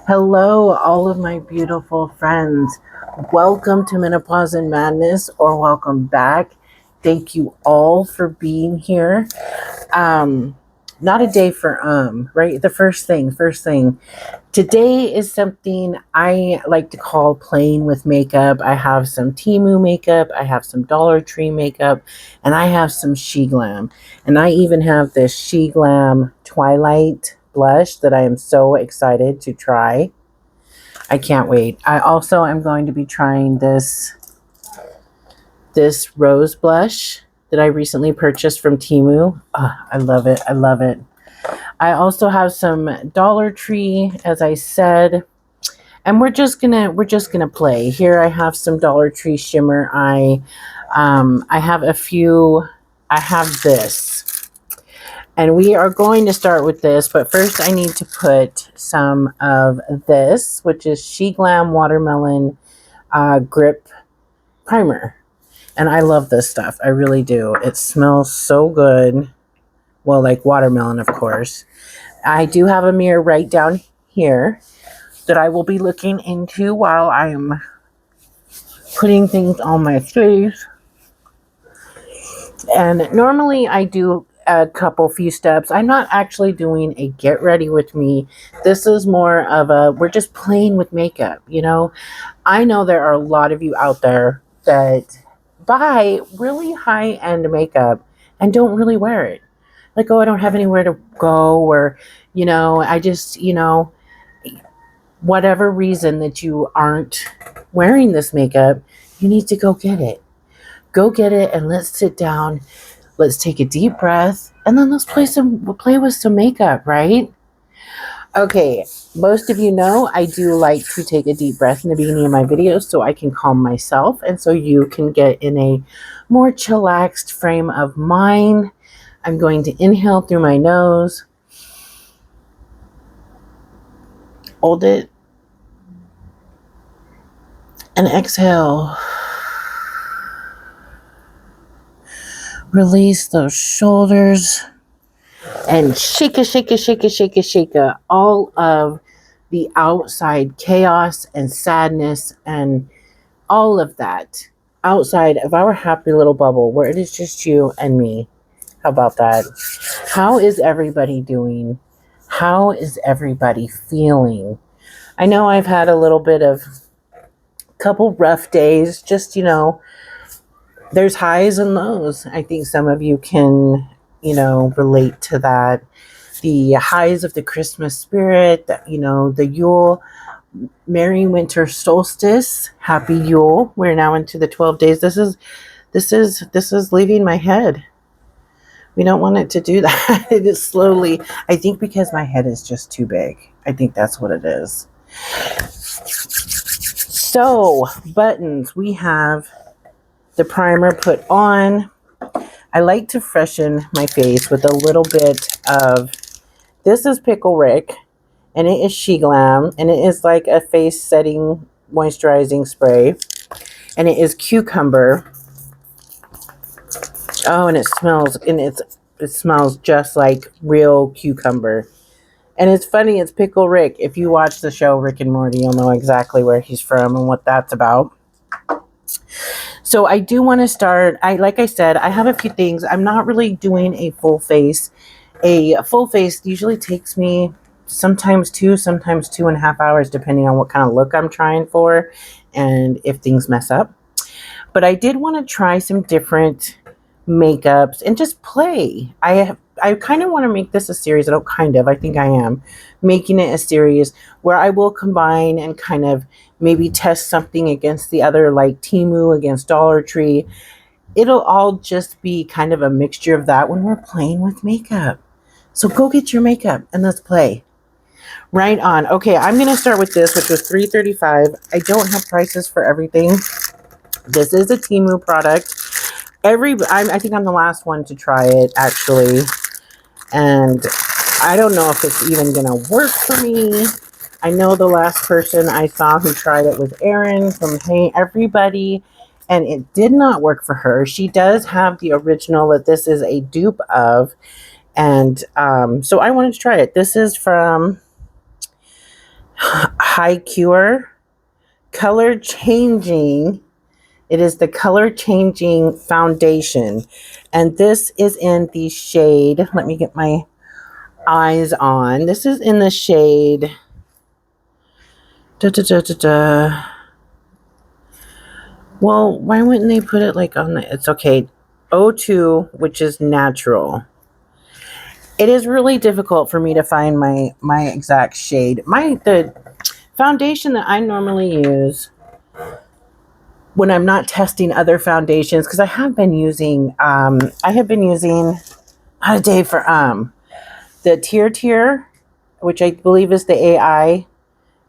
Hello, all of my beautiful friends. Welcome to Menopause and Madness, or welcome back. Thank you all for being here. Um, Not a day for right? The first thing. Today is something I like to call playing with makeup. I have some TEMU makeup, I have some Dollar Tree makeup, and I have some Sheglam. And I even have this Sheglam Twilight blush that I am so excited to try. I can't wait. I also am going to be trying this rose blush that I recently purchased from Temu. Oh, I love it. I love it. I also have some Dollar Tree, as I said, and we're just gonna play. Here I have some Dollar Tree shimmer. I have a few. I have this, and we are going to start with this. But first, I need to put some of this, which is Sheglam Watermelon Grip Primer. And I love this stuff. I really do. It smells so good. Well, like watermelon, of course. I do have a mirror right down here that I will be looking into while I'm putting things on my face. And normally I do a few steps. I'm not actually doing a get ready with me. This is more of we're just playing with makeup, I know there are a lot of you out there that buy really high-end makeup and don't really wear it. Like, oh, I don't have anywhere to go, or, I just, whatever reason that you aren't wearing this makeup, you need to go get it. Go get it and let's sit down. Let's take a deep breath and then let's play with some makeup, right? Okay, most of you know I do like to take a deep breath in the beginning of my videos so I can calm myself and so you can get in a more chillaxed frame of mind. I'm going to inhale through my nose, hold it, and exhale. Release those shoulders and shake all of the outside chaos and sadness and all of that outside of our happy little bubble where it is just you and me. How about that? How is everybody doing? How is everybody feeling? I know I've had a little bit of couple rough days, just, there's highs and lows. I think some of you can, relate to that. The highs of the Christmas spirit, the Yule, Merry Winter Solstice, Happy Yule. We're now into the 12 days. This is leaving my head. We don't want it to do that. It is slowly, I think because my head is just too big. I think that's what it is. So, buttons, we have the primer put on. I like to freshen my face with a little bit of, this is Pickle Rick, and it is Sheglam, and it is like a face setting moisturizing spray, and it is Cucumber. Oh, and it smells just like real cucumber. And it's funny, it's Pickle Rick. If you watch the show Rick and Morty, you'll know exactly where he's from and what that's about. So I do want to start, like I said, I have a few things. I'm not really doing a full face. A full face usually takes me sometimes 2.5 hours, depending on what kind of look I'm trying for and if things mess up. But I did want to try some different makeups and just play. I kind of want to make this a series. I think I am making it a series where I will combine and kind of maybe test something against the other, like Temu against Dollar Tree. It'll all just be kind of a mixture of that when we're playing with makeup. So go get your makeup and let's play. Right on. Okay, I'm going to start with this, which was $3.35. I don't have prices for everything. This is a Temu product. I think I'm the last one to try it, actually. And I don't know if it's even going to work for me. I know the last person I saw who tried it was Erin from Hey Everybody, and it did not work for her. She does have the original that this is a dupe of, and so I wanted to try it. This is from, High Cure color changing. It is the color changing foundation, and this is in the shade, let me get my eyes on, this is in the shade da, da, da, da, da. Well, why wouldn't they put it like on the, it's okay, O2, which is natural. It is really difficult for me to find my exact shade. The foundation that I normally use when I'm not testing other foundations, because I have been using not a day for the Tier, which I believe is the AI.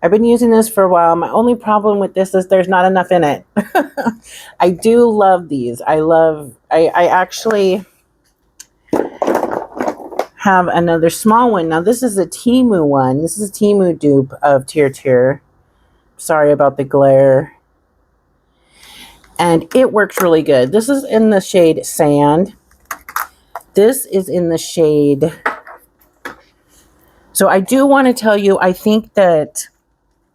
I've been using this for a while. My only problem with this is there's not enough in it. I do love these. I actually have another small one. Now this is a TEMU one. This is a TEMU dupe of Tier. Sorry about the glare. And it works really good. This is in the shade Sand. This is in the shade. So I do want to tell you, I think that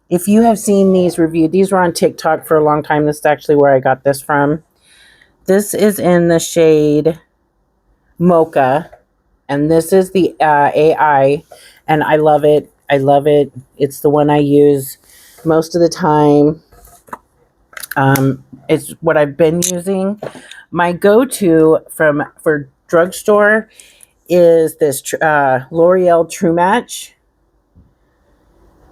if you have seen these reviewed, these were on TikTok for a long time. This is actually where I got this from. This is in the shade Mocha. And this is the AI. And I love it. I love it. It's the one I use most of the time. It's what I've been using. My go-to for drugstore is this L'Oreal True Match.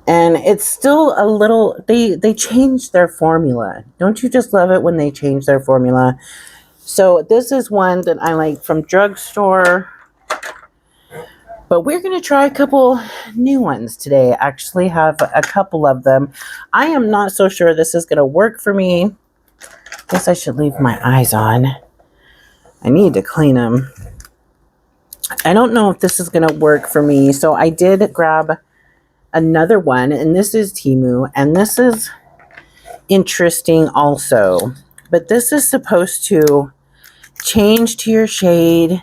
And it's still a little, they changed their formula. Don't you just love it when they change their formula? So this is one that I like from drugstore. But we're going to try a couple new ones today. Actually have a couple of them. I am not so sure this is going to work for me. Guess I should leave my eyes on. I need to clean them. I don't know if this is going to work for me. So I did grab another one, and this is TEMU, and this is interesting also. But this is supposed to change to your shade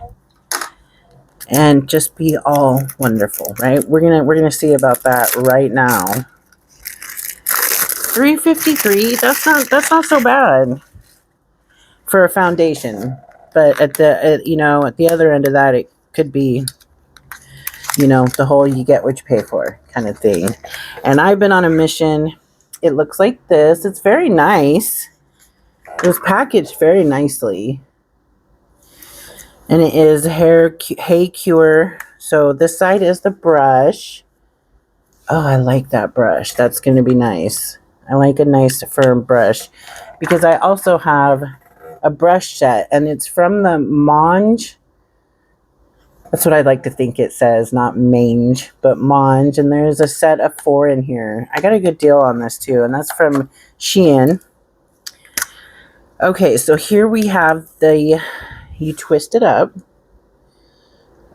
and just be all wonderful, right? We're gonna see about that right now. $3.53. That's not so bad for a foundation. But at the other end of that, it could be, the whole you get what you pay for kind of thing. And I've been on a mission. It looks like this. It's very nice. It was packaged very nicely. And it is Hey Cure. So this side is the brush. Oh, I like that brush. That's going to be nice. I like a nice firm brush. Because I also have a brush set. And it's from the Mange. That's what I like to think it says. Not mange, but Mange. And there's a set of 4 in here. I got a good deal on this too. And that's from Shein. Okay, so here we have you twist it up.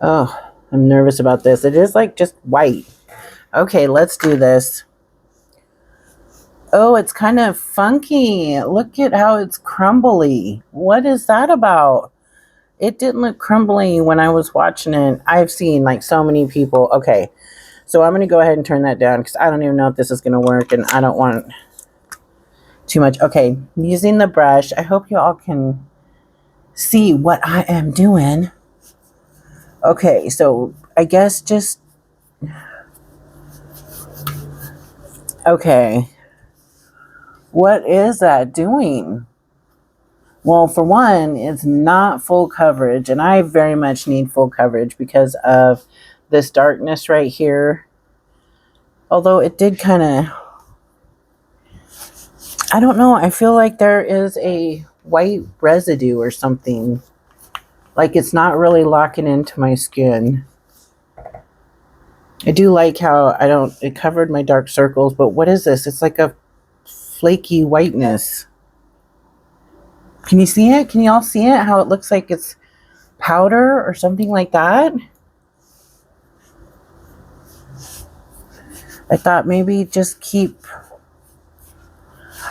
Oh, I'm nervous about this. It is like just white. Okay, let's do this. Oh, it's kind of funky. Look at how it's crumbly. What is that about? It didn't look crumbly when I was watching it. I've seen like so many people. Okay, so I'm going to go ahead and turn that down because I don't even know if this is going to work and I don't want too much. Okay, using the brush. I hope you all can see what I am doing. Okay, so I guess just, okay. What is that doing? Well, for one, it's not full coverage, and I very much need full coverage because of this darkness right here. Although it did kind of, I don't know, I feel like there is a white residue or something. Like it's not really locking into my skin. I do like how it covered my dark circles, but what is this? It's like a flaky whiteness. Can you see it? Can you all see it? How it looks like it's powder or something like that? I thought maybe just keep...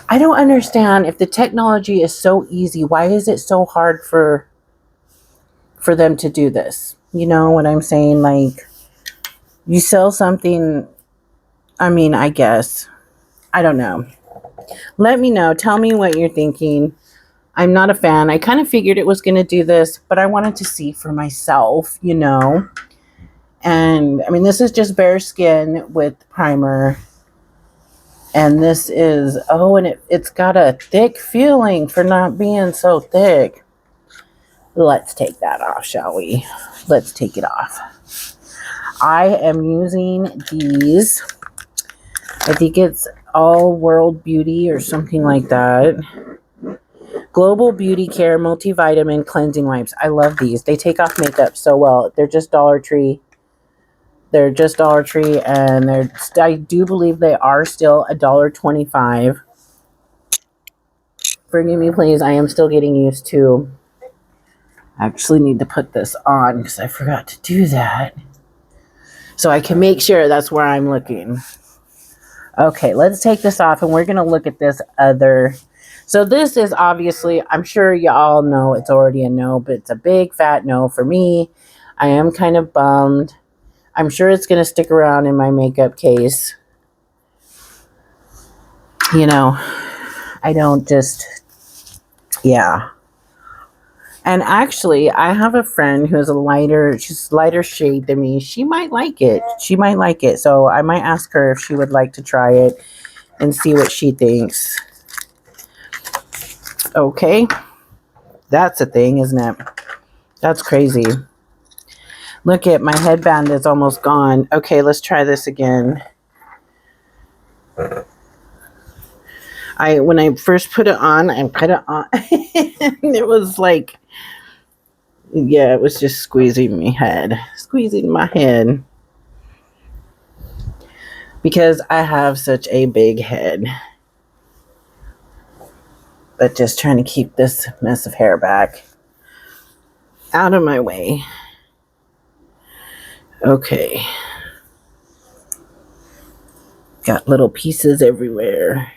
I don't understand, if the technology is so easy, why is it so hard for them to do this? You know what I'm saying? Like, you sell something, I mean, I guess. I don't know. Let me know. Tell me what you're thinking. I'm not a fan. I kind of figured it was going to do this, but I wanted to see for myself, you know. And I mean, this is just bare skin with primer. And this is, oh, and it's got a thick feeling for not being so thick. Let's take that off, shall we? Let's take it off. I am using these. I think it's All World Beauty or something like that. Global Beauty Care Multivitamin Cleansing Wipes. I love these. They take off makeup so well. They're just Dollar Tree. They're just Dollar Tree, and I do believe they are still $1.25. Forgive me, please. I am still getting used to. I actually need to put this on because I forgot to do that. So I can make sure that's where I'm looking. Okay, let's take this off, and we're going to look at this other. So this is obviously, I'm sure you all know it's already a no, but it's a big fat no for me. I am kind of bummed. I'm sure it's going to stick around in my makeup case. You know, I don't just, yeah. And actually, I have a friend who's she's lighter shade than me. She might like it. She might like it. So I might ask her if she would like to try it and see what she thinks. Okay. That's a thing, isn't it? That's crazy. Look at my headband is almost gone. Okay, let's try this again. When I first put it on, and it was like, yeah, it was just squeezing my head. Squeezing my head. Because I have such a big head. But just trying to keep this mess of hair back out of my way. Okay. Got little pieces everywhere.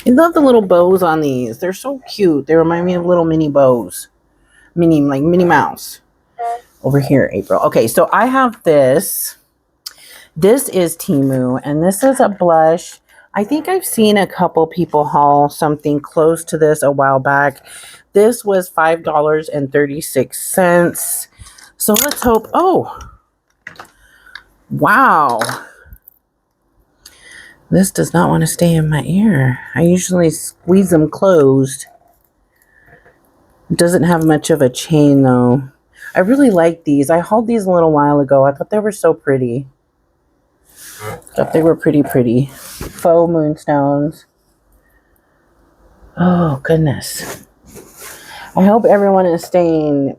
I love the little bows on these. They're so cute. They remind me of little mini bows. Like Minnie Mouse. Over here, April. Okay, so I have this. This is TEMU, and this is a blush. I think I've seen a couple people haul something close to this a while back. This was $5.36. So let's hope. Oh, wow. This does not want to stay in my ear. I usually squeeze them closed. It doesn't have much of a chain, though. I really like these. I hauled these a little while ago. I thought they were so pretty. Thought they were pretty. Faux moonstones. Oh, goodness. I hope everyone is staying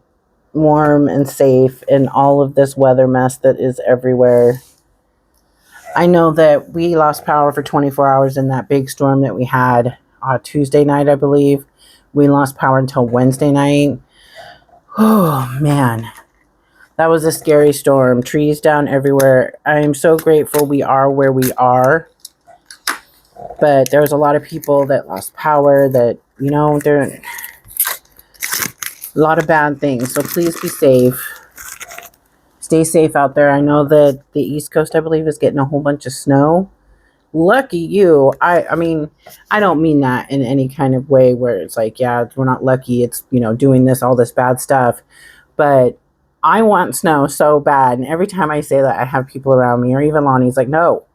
warm and safe in all of this weather mess that is everywhere. I know that we lost power for 24 hours in that big storm that we had Tuesday night, I believe. We lost power until Wednesday night. Oh, man. That was a scary storm. Trees down everywhere. I am so grateful we are where we are. But there was a lot of people that lost power that, you know, there are a lot of bad things. So please be safe. Stay safe out there. I know that the East Coast, I believe, is getting a whole bunch of snow. Lucky you. I mean, I don't mean that in any kind of way where it's like, yeah, we're not lucky. It's, you know, doing all this bad stuff. But I want snow so bad. And every time I say that, I have people around me, or even Lonnie's like, no.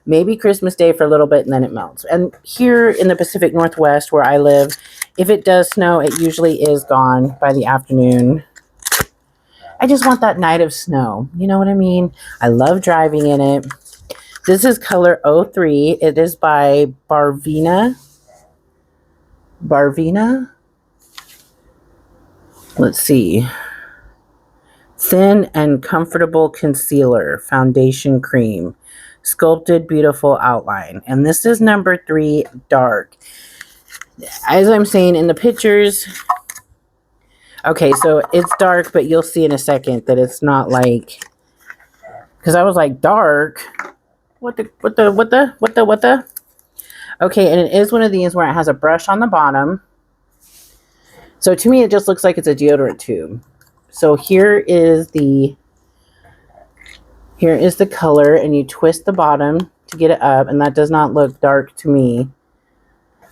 Maybe Christmas Day for a little bit and then it melts. And here in the Pacific Northwest where I live, if it does snow, it usually is gone by the afternoon. I just want that night of snow. You know what I mean? I love driving in it. This is color 03. It is by Barvina. Let's see. Thin and Comfortable Concealer Foundation Cream. Sculpted Beautiful Outline. And this is number 3, dark. As I'm saying in the pictures... Okay, so it's dark, but you'll see in a second that it's not like... Because I was like, dark? What the? Okay, and it is one of these where it has a brush on the bottom. So to me, it just looks like it's a deodorant tube. So here is the color, and you twist the bottom to get it up, and that does not look dark to me.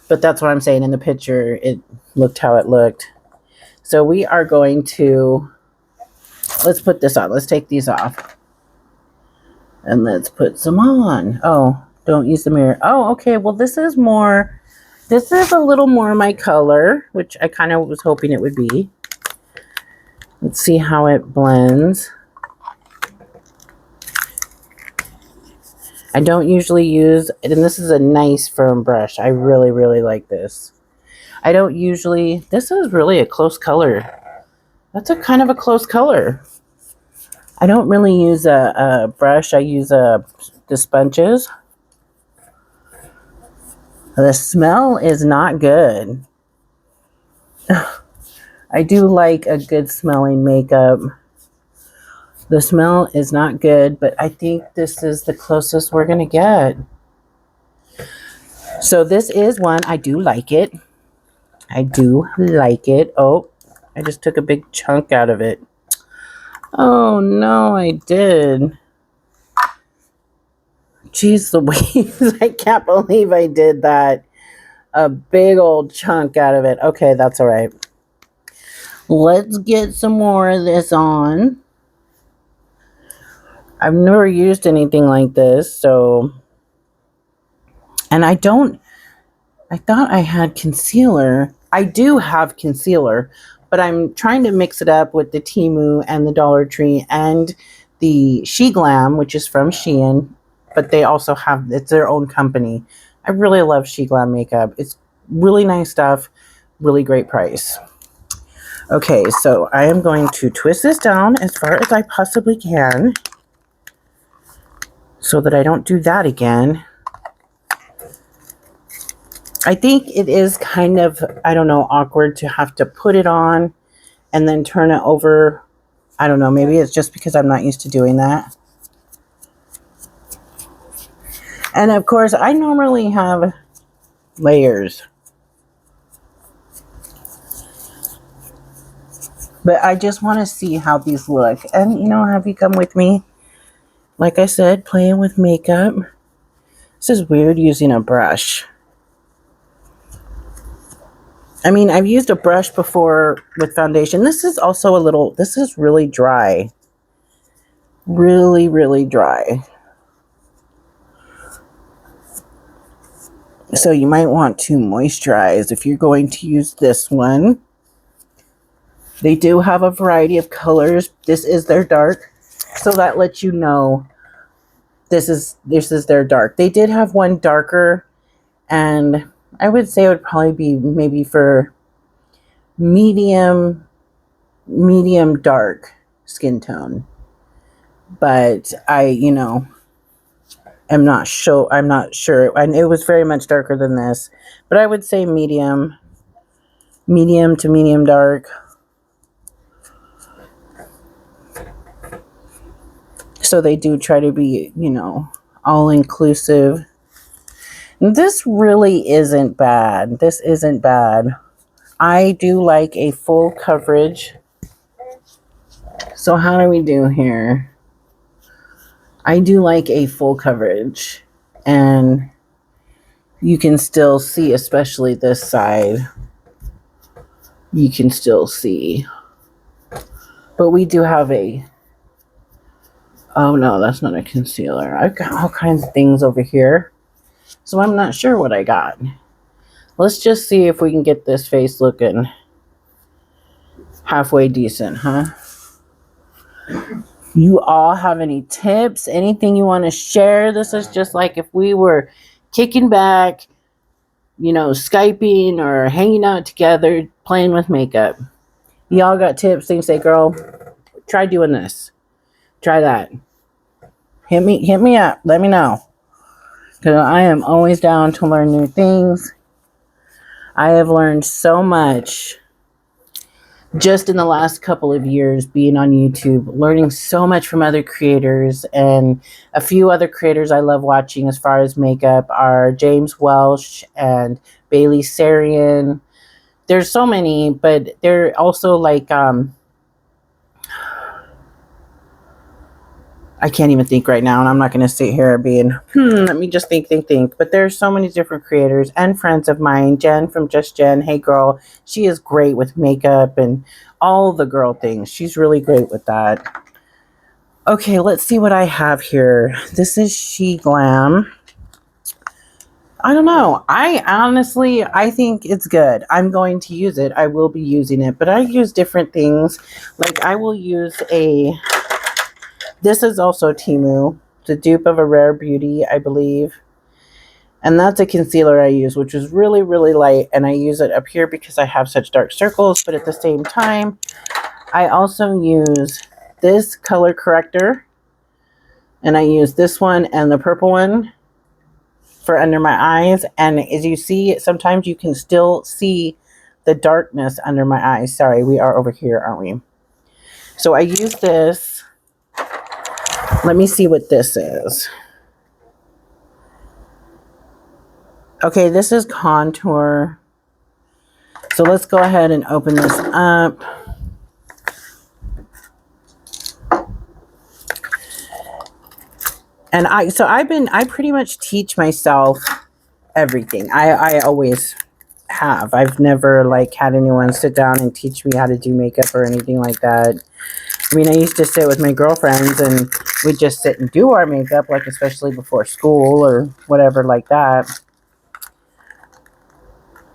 But that's what I'm saying. In the picture, it looked how it looked. So we are going to, let's put this on. Let's take these off. And let's put some on. Oh, don't use the mirror. Oh, okay. Well, this is a little more my color, which I kind of was hoping it would be. Let's see how it blends. I don't usually use, and this is a nice firm brush. I really, really like this. I don't usually, this is really a close color. That's a kind of a close color. I don't really use a brush. I use the sponges. The smell is not good. I do like a good smelling makeup. The smell is not good, but I think this is the closest we're going to get. So this is one. I do like it. I do like it. Oh, I just took a big chunk out of it. Oh, no, I did. Jeez Louise, I can't believe I did that. A big old chunk out of it. Okay, that's all right. Let's get some more of this on. I've never used anything like this, so... And I thought I had concealer. I do have concealer, but I'm trying to mix it up with the TEMU and the Dollar Tree and the Sheglam, which is from Shein, but they also have, it's their own company. I really love Sheglam makeup. It's really nice stuff, really great price. Okay, so I am going to twist this down as far as I possibly can so that I don't do that again. I think it is kind of, I don't know, awkward to have to put it on and then turn it over. I don't know, maybe it's just because I'm not used to doing that. And of course, I normally have layers. But I just want to see how these look. And, you know, have you come with me? Like I said, playing with makeup. This is weird using a brush. I mean, I've used a brush before with foundation. This is also this is really dry. Really, really dry. So you might want to moisturize if you're going to use this one. They do have a variety of colors. This is their dark. So that lets you know this is their dark. They did have one darker, and I would say it would probably be maybe for medium dark skin tone. But I'm not sure. And it was very much darker than this, but I would say medium to medium dark. So they do try to be, all inclusive. This really isn't bad. This isn't bad. I do like a full coverage. So how do we do here? I do like a full coverage. And you can still see, especially this side. You can still see. But we do have a... Oh no, that's not a concealer. I've got all kinds of things over here. So I'm not sure what I got. Let's just see if we can get this face looking halfway decent, huh? You all have any tips? Anything you want to share? This is just like if we were kicking back, Skyping or hanging out together, playing with makeup. Y'all got tips? Things say, girl, try doing this. Try that. Hit me up. Let me know. Because I am always down to learn new things. I have learned so much just in the last couple of years being on YouTube, learning so much from other creators. And a few other creators I love watching as far as makeup are James Welsh and Bailey Sarian. There's so many, but they're also like... I can't even think right now, and I'm not going to sit here being, let me just think. But there's so many different creators and friends of mine. Jen from Just Jen, hey girl, she is great with makeup and all the girl things. She's really great with that. Okay, let's see what I have here. This is Sheglam. I don't know. I think it's good. I'm going to use it. I will be using it, but I use different things. Like I will use this is also TEMU, the dupe of a Rare Beauty, I believe. And that's a concealer I use, which is really, really light. And I use it up here because I have such dark circles. But at the same time, I also use this color corrector. And I use this one and the purple one for under my eyes. And as you see, sometimes you can still see the darkness under my eyes. Sorry, we are over here, aren't we? So I use this. Let me see what this is. Okay, this is contour. So let's go ahead and open this up. And I pretty much teach myself everything. I always have. I've never like had anyone sit down and teach me how to do makeup or anything like that. I mean, I used to sit with my girlfriends and we'd just sit and do our makeup, like especially before school or whatever like that.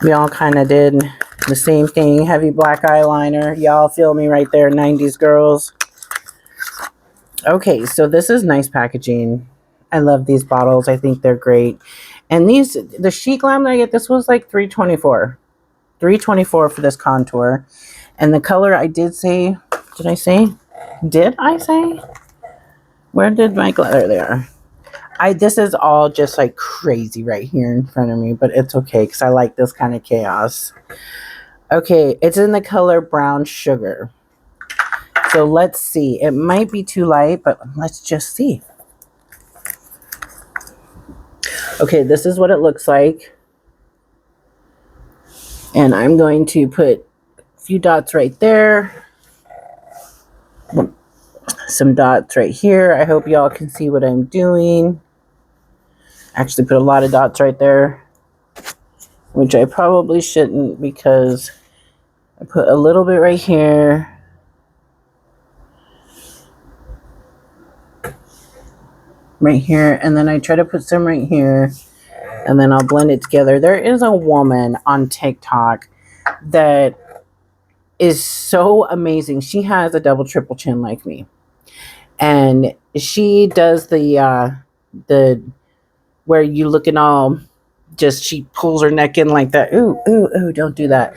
We all kind of did the same thing. Heavy black eyeliner. Y'all feel me right there, 90s girls. Okay, so this is nice packaging. I love these bottles. I think they're great. And the Sheglam that I get, this was like $3.24. $3.24 for this contour. And the color I did say, did I say? Where did my glitter? There they are. This is all just like crazy right here in front of me, but it's okay because I like this kind of chaos. Okay, it's in the color Brown Sugar. So let's see. It might be too light, but let's just see. Okay, this is what it looks like. And I'm going to put a few dots right there. Some dots right here. I hope y'all can see what I'm doing. Actually put a lot of dots right there, which I probably shouldn't because I put a little bit right here. Right here, and then I try to put some right here, and then I'll blend it together. There is a woman on TikTok that is so amazing. She has a double triple chin like me, and she does the where you looking all just, she pulls her neck in like that. Ooh, don't do that.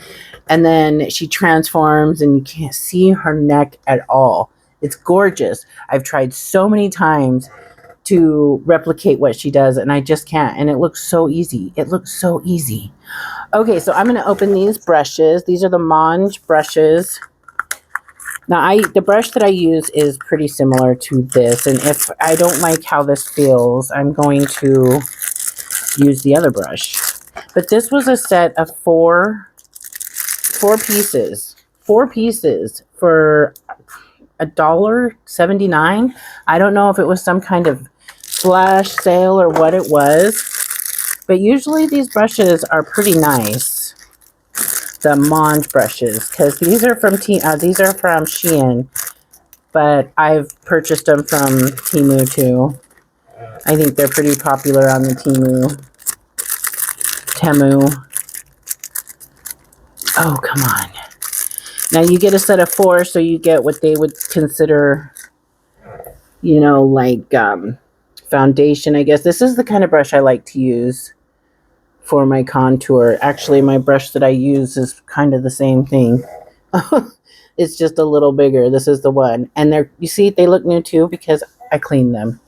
And then she transforms and you can't see her neck at all. It's gorgeous. I've tried so many times to replicate what she does and I just can't. And it looks so easy. Okay, so I'm going to open these brushes. These are the Monge brushes. Now, the brush that I use is pretty similar to this. And if I don't like how this feels, I'm going to use the other brush. But this was a set of four pieces. 4 pieces for $1.79. I don't know if it was some kind of flash sale or what it was. But usually these brushes are pretty nice. The Monge brushes, because these are from Shein, but I've purchased them from TEMU too. I think they're pretty popular on the TEMU. Oh, come on. Now you get a set of 4, so you get what they would consider, like foundation, I guess. This is the kind of brush I like to use for my contour. Actually, my brush that I use is kind of the same thing. It's just a little bigger. This is the one. And you see, they look new too because I cleaned them.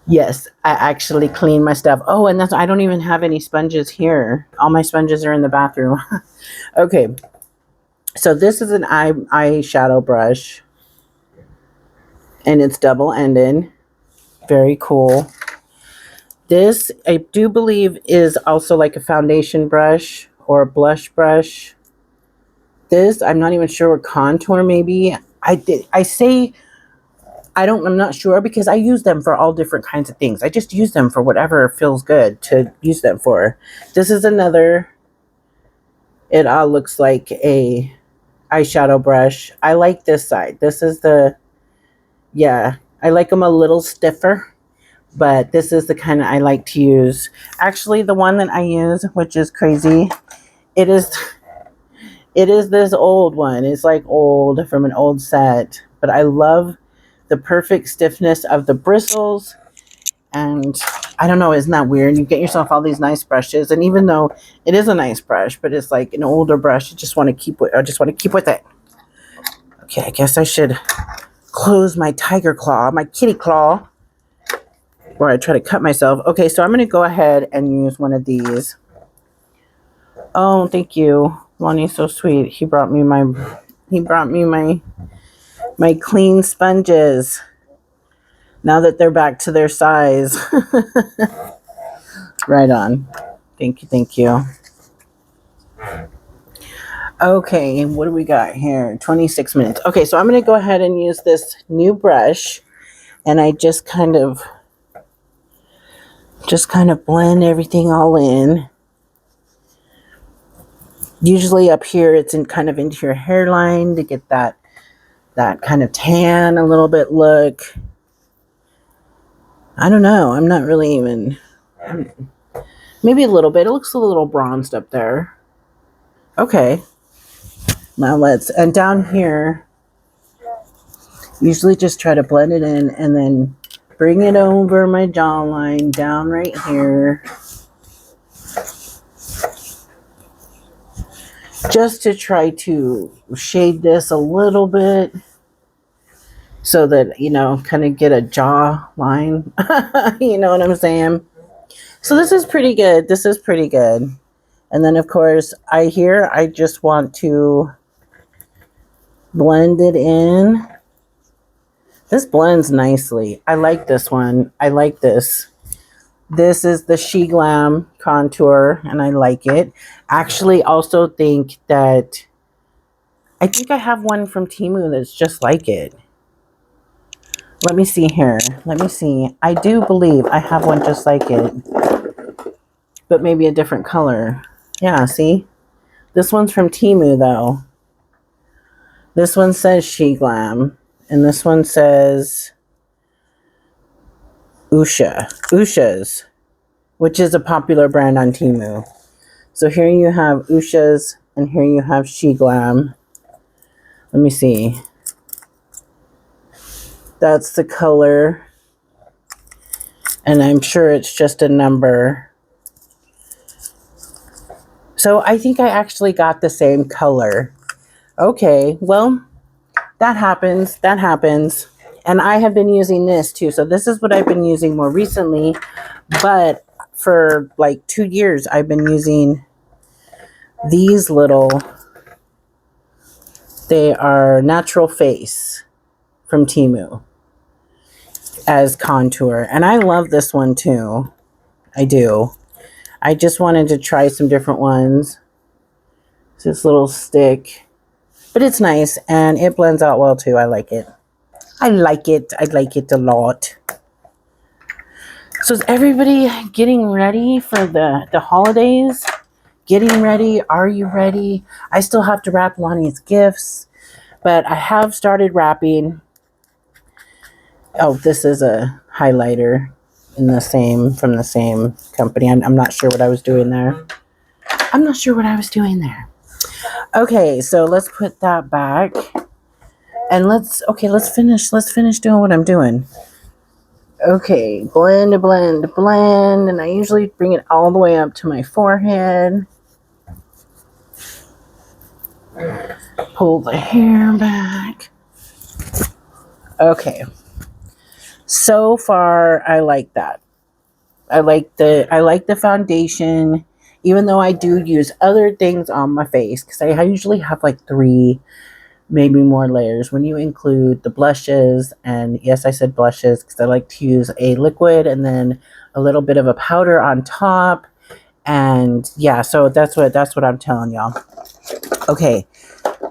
Yes, I actually clean my stuff. Oh, and I don't even have any sponges here. All my sponges are in the bathroom. Okay. So this is an eyeshadow brush. And it's double-ended. Very cool. This, I do believe, is also like a foundation brush or a blush brush. This, I'm not even sure what contour maybe. I say I'm not sure because I use them for all different kinds of things. I just use them for whatever feels good to use them for. This is another, it all looks like a eyeshadow brush. I like this side. This is the, yeah, I like them a little stiffer, but this is the kind I like to use. Actually, the one that I use, which is crazy, it is this old one. It's like old from an old set, but I love the perfect stiffness of the bristles. And I don't know, isn't that weird? You get yourself all these nice brushes, and even though it is a nice brush, but it's like an older brush, you just want to keep with. I just want to keep with it. Okay, I guess I should close my tiger claw, my kitty claw, or I try to cut myself. Okay, so I'm going to go ahead and use one of these. Oh, thank you. Lonnie's so sweet. He brought me my clean sponges. Now that they're back to their size. Right on. Thank you, thank you. Okay, what do we got here? 26 minutes. Okay, so I'm going to go ahead and use this new brush, and I just kind of blend everything all in. Usually up here, it's in kind of into your hairline to get that kind of tan a little bit look. I don't know. I'm not really even... maybe a little bit. It looks a little bronzed up there. Okay. Now let's... and down here, usually just try to blend it in and then bring it over my jawline down right here. Just to try to shade this a little bit so that, you know, kind of get a jaw line. You know what I'm saying? So this is pretty good. This is pretty good. And then, of course, I just want to blend it in. This blends nicely. I like this one. I like this. This is the Sheglam contour, and I like it. Actually, also think that I have one from TEMU that's just like it. Let me see here. Let me see. I do believe I have one just like it, but maybe a different color. Yeah, see? This one's from TEMU, though. This one says Sheglam, and this one says Usha's, which is a popular brand on TEMU. So here you have Usha's, and here you have Sheglam. Let me see. That's the color. And I'm sure it's just a number. So I think I actually got the same color. Okay, well, that happens. That happens. And I have been using this too. So this is what I've been using more recently. But for like 2 years, I've been using these little, they are Natural Face from TEMU as contour. And I love this one too. I do. I just wanted to try some different ones. It's this little stick. But it's nice and it blends out well too. I like it. I like it. I like it a lot. So is everybody getting ready for the holidays? Getting ready? Are you ready? I still have to wrap Lonnie's gifts, but I have started wrapping. Oh, this is a highlighter from the same company. I'm not sure what I was doing there. I'm not sure what I was doing there. Okay, so let's put that back. And let's finish doing what I'm doing. Okay, blend, and I usually bring it all the way up to my forehead. Pull the hair back. Okay. So far, I like that. I like the foundation, even though I do use other things on my face, because I usually have like 3, maybe more layers when you include the blushes. And yes, I said blushes because I like to use a liquid and then a little bit of a powder on top. And yeah, so that's what I'm telling y'all. Okay,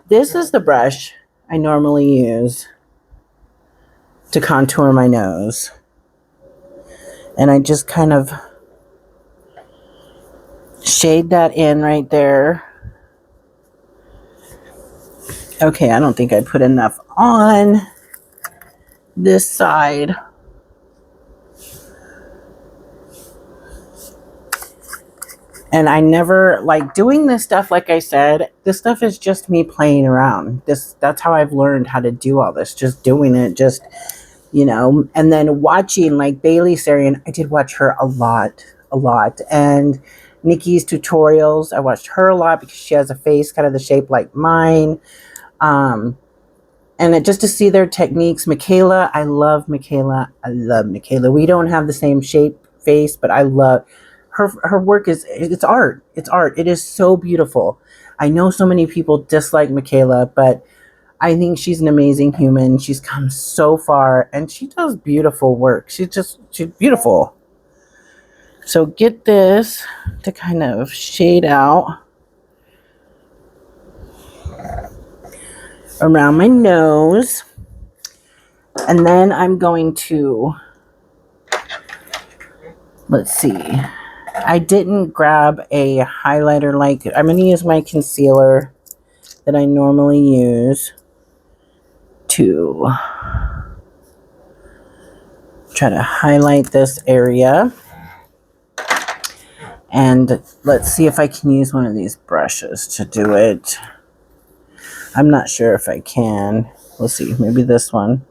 this is the brush I normally use. to contour my nose. And I just kind of shade that in right there. Okay, I don't think I put enough on this side. And I never like doing this stuff. Like I said, this stuff is just me playing around. That's how I've learned how to do all this. Just doing it, just, you know, and then watching like Bailey Sarian. I did watch her a lot. And Nikki's tutorials, I watched her a lot because she has a face kind of the shape like mine. And just to see their techniques. Michaela, I love Michaela. We don't have the same shape face, but I love her work. It's art. It is so beautiful. I know so many people dislike Michaela, but I think she's an amazing human. She's come so far and she does beautiful work. She's beautiful. So get this to kind of shade out around my nose. And then I'm going to, let's see. I didn't grab a highlighter like, I'm going to use my concealer that I normally use to try to highlight this area. And let's see if I can use one of these brushes to do it. I'm not sure if I can. Let's see, maybe this one.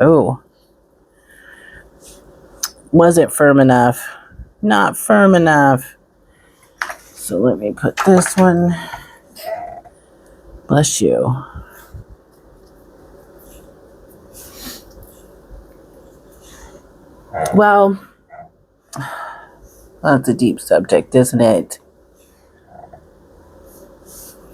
Oh. Was it firm enough? Not firm enough. So let me put this one. Bless you. Well, that's a deep subject, isn't it?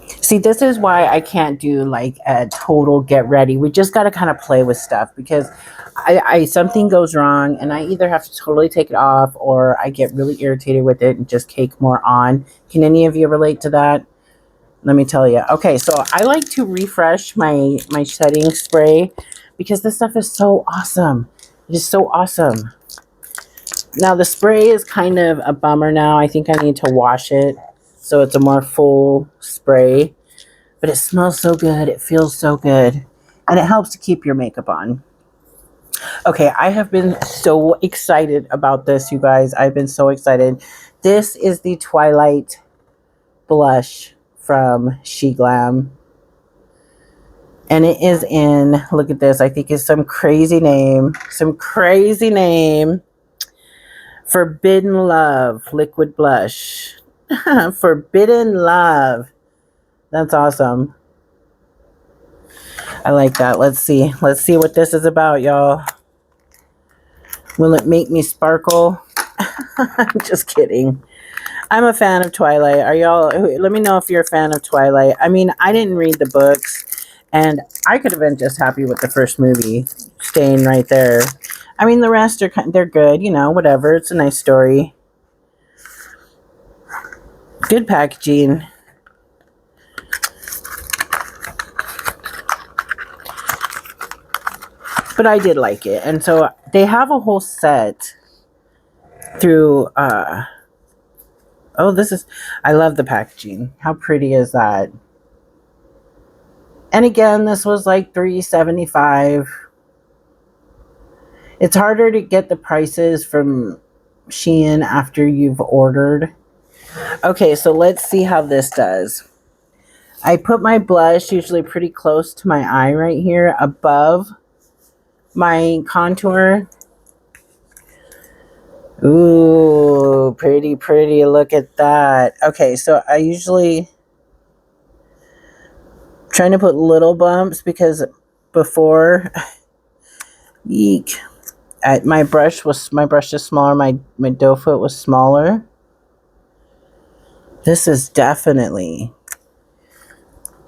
See, this is why I can't do like a total get ready. We just got to kind of play with stuff because I something goes wrong and I either have to totally take it off or I get really irritated with it and just cake more on. Can any of you relate to that? Let me tell you. Okay, so I like to refresh my setting spray because this stuff is so awesome. It is so awesome. Now the spray is kind of a bummer now. I think I need to wash it so it's a more full spray. But it smells so good. It feels so good. And it helps to keep your makeup on. Okay, I have been so excited about this, you guys. I've been so excited. This is the Twilight blush from Sheglam. And it is in, look at this. I think it's some crazy name. Forbidden Love liquid blush. Forbidden Love. That's awesome. I like that. Let's see what this is about, y'all. Will it make me sparkle? I'm just kidding. I'm a fan of Twilight. Are y'all? Let me know if you're a fan of Twilight. I mean, I didn't read the books, and I could have been just happy with the first movie, staying right there. I mean, the rest they're good, you know, whatever. It's a nice story. Good packaging. But I did like it. And so they have a whole set through, I love the packaging. How pretty is that? And again, this was like $3.75. It's harder to get the prices from Shein after you've ordered. Okay, so let's see how this does. I put my blush usually pretty close to my eye right here above my contour. Ooh, pretty. Look at that. Okay, so I usually trying to put little bumps because before, eek, my brush is smaller. My doe foot was smaller. This is definitely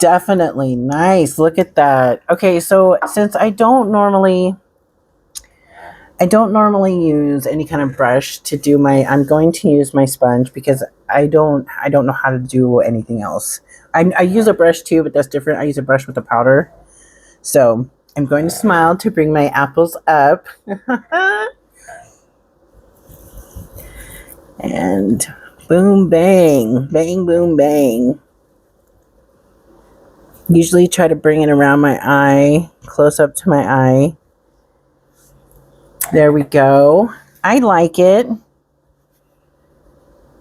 nice. Look at that. Okay, so since I don't normally use any kind of brush to do I'm going to use my sponge because I don't know how to do anything else. I use a brush too, but that's different. I use a brush with a powder. So I'm going to smile to bring my apples up. And boom, bang, bang, boom, bang. Usually try to bring it around my eye, close up to my eye. There we go. I like it.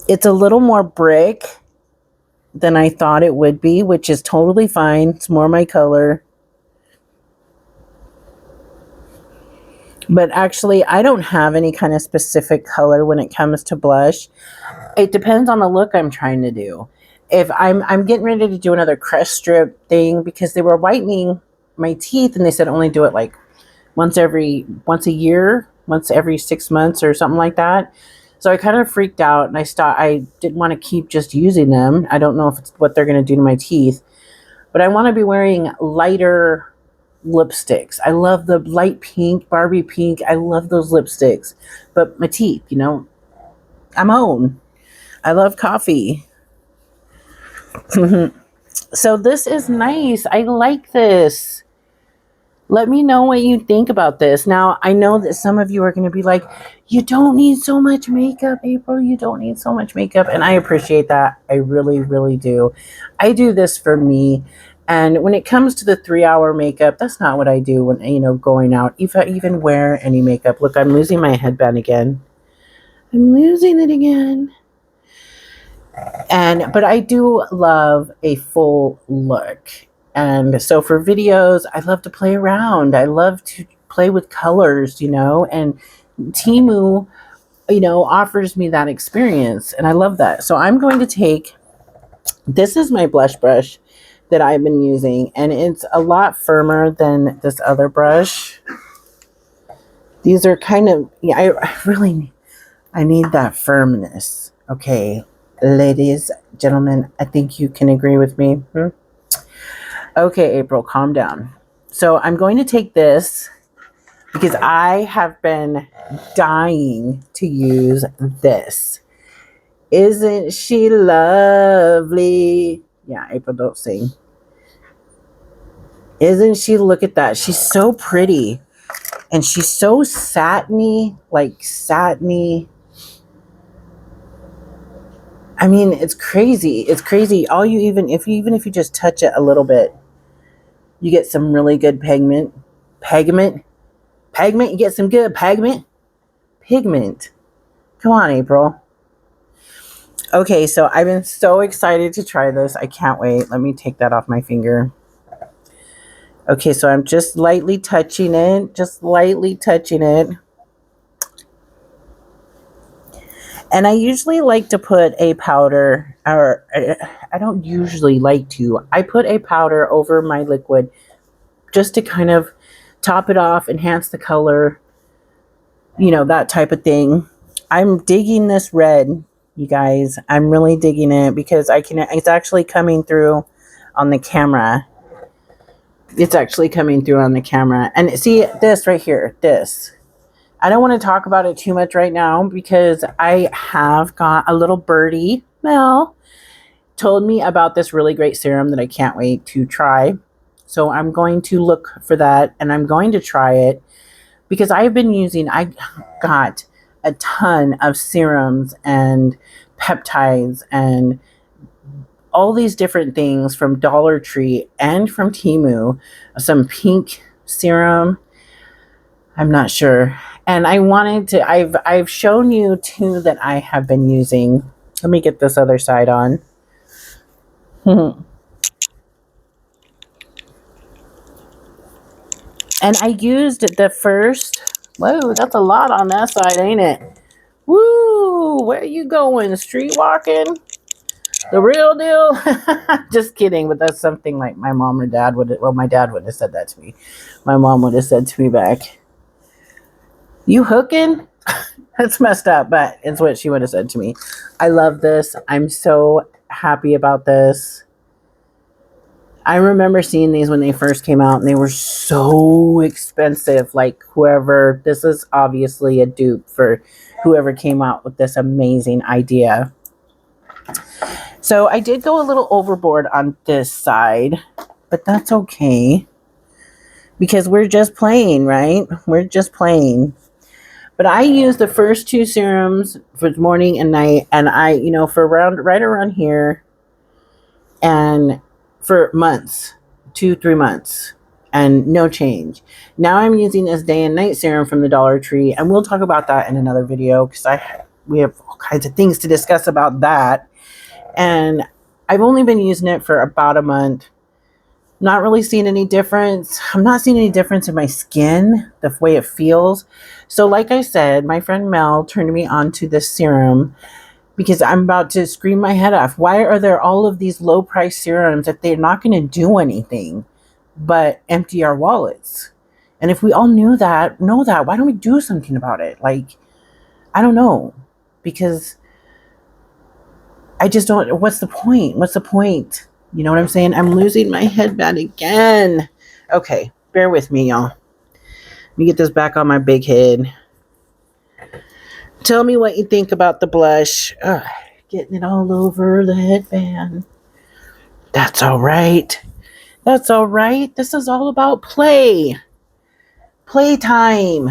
It's a little more brick than I thought it would be, which is totally fine. It's more my color. But actually, I don't have any kind of specific color when it comes to blush. It depends on the look I'm trying to do. If I'm getting ready to do another crest strip thing because they were whitening my teeth and they said only do it like once a year, once every 6 months or something like that. So I kind of freaked out and I didn't want to keep just using them. I don't know if it's what they're going to do to my teeth, but I want to be wearing lighter lipsticks. I love the light pink, Barbie pink. I love those lipsticks. But my teeth, I'm own. I love coffee. So this is nice. I like this. Let me know what you think about this. Now, I know that some of you are going to be like, you don't need so much makeup, April. You don't need so much makeup. And I appreciate that. I really, really do. I do this for me. And when it comes to the 3-hour makeup, that's not what I do when, going out. If I even wear any makeup. Look, I'm losing my headband again. I'm losing it again. But I do love a full look. And so for videos, I love to play around. I love to play with colors, and TEMU, offers me that experience. And I love that. So I'm going to take, this is my blush brush that I've been using. And it's a lot firmer than this other brush. These are kind of, I need that firmness. Okay, ladies, gentlemen, I think you can agree with me. Okay, April, calm down. So I'm going to take this because I have been dying to use this. Isn't she lovely? Yeah, April, don't sing. Isn't she? Look at that. She's so pretty. And she's so satiny, like satiny. I mean, it's crazy. It's crazy. Even if you just touch it a little bit, you get some really good pigment. You get some good pigment. Come on, April. Okay, so I've been so excited to try this. I can't wait. Let me take that off my finger. Okay, so I'm just lightly touching it. And I usually like to put a powder, or I don't usually like to. I put a powder over my liquid just to kind of top it off, enhance the color, that type of thing. I'm digging this red, you guys. I'm really digging it because it's actually coming through on the camera. And see this right here, this. I don't want to talk about it too much right now because I have got a little birdie, Mel, told me about this really great serum that I can't wait to try. So I'm going to look for that and I'm going to try it because I got a ton of serums and peptides and all these different things from Dollar Tree and from TEMU. Some pink serum. I'm not sure. And I've shown you two that I have been using. Let me get this other side on. And I used the first. Whoa, that's a lot on that side, ain't it? Woo, where are you going? Street walking? The real deal? Just kidding, but that's something like my mom or dad would, my dad would have said that to me. My mom would have said to me back, you hooking? That's messed up, but it's what she would have said to me. I love this. I'm so happy about this. I remember seeing these when they first came out and they were so expensive. Like this is obviously a dupe for whoever came out with this amazing idea. So I did go a little overboard on this side, but that's okay. because we're just playing, right? We're just playing. But I use the first two serums for morning and night, and I, for right around here, and for months, 2-3 months, and no change. Now I'm using this day and night serum from the Dollar Tree, and we'll talk about that in another video because we have all kinds of things to discuss about that. And I've only been using it for about a month. Not really seeing any difference. I'm not seeing any difference in my skin, the way it feels. So like I said, my friend Mel turned me on to this serum because I'm about to scream my head off. Why are there all of these low price serums if they're not going to do anything but empty our wallets? And if we all know that, why don't we do something about it? Like, I don't know, because I just don't, what's the point? What's the point? You know what I'm saying? I'm losing my headband again. Okay, bear with me, y'all. Let me get this back on my big head. Tell me what you think about the blush. Getting it all over the headband. That's all right. That's all right. This is all about play. Playtime.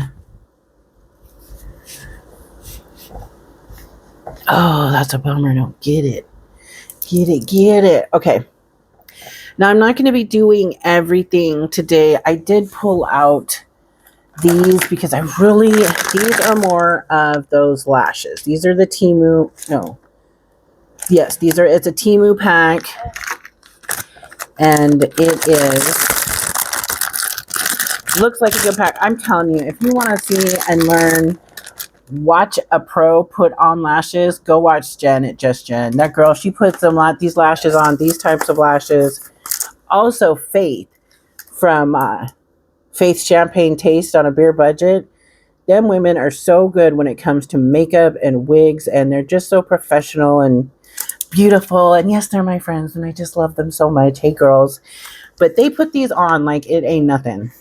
Oh, that's a bummer. I don't get it. Get it. Okay. Now, I'm not going to be doing everything today. I did pull out these because these are more of those lashes. These are the TEMU. No. Yes, it's a TEMU pack. And looks like a good pack. I'm telling you, if you want to see and learn, watch a pro put on lashes, go watch Jen at Just Jen. That girl, she puts these lashes on, these types of lashes. Also, Faith from Faith's Champagne Taste on a Beer Budget. Them women are so good when it comes to makeup and wigs, and they're just so professional and beautiful. And yes, they're my friends, and I just love them so much. Hey, girls. But they put these on like it ain't nothing.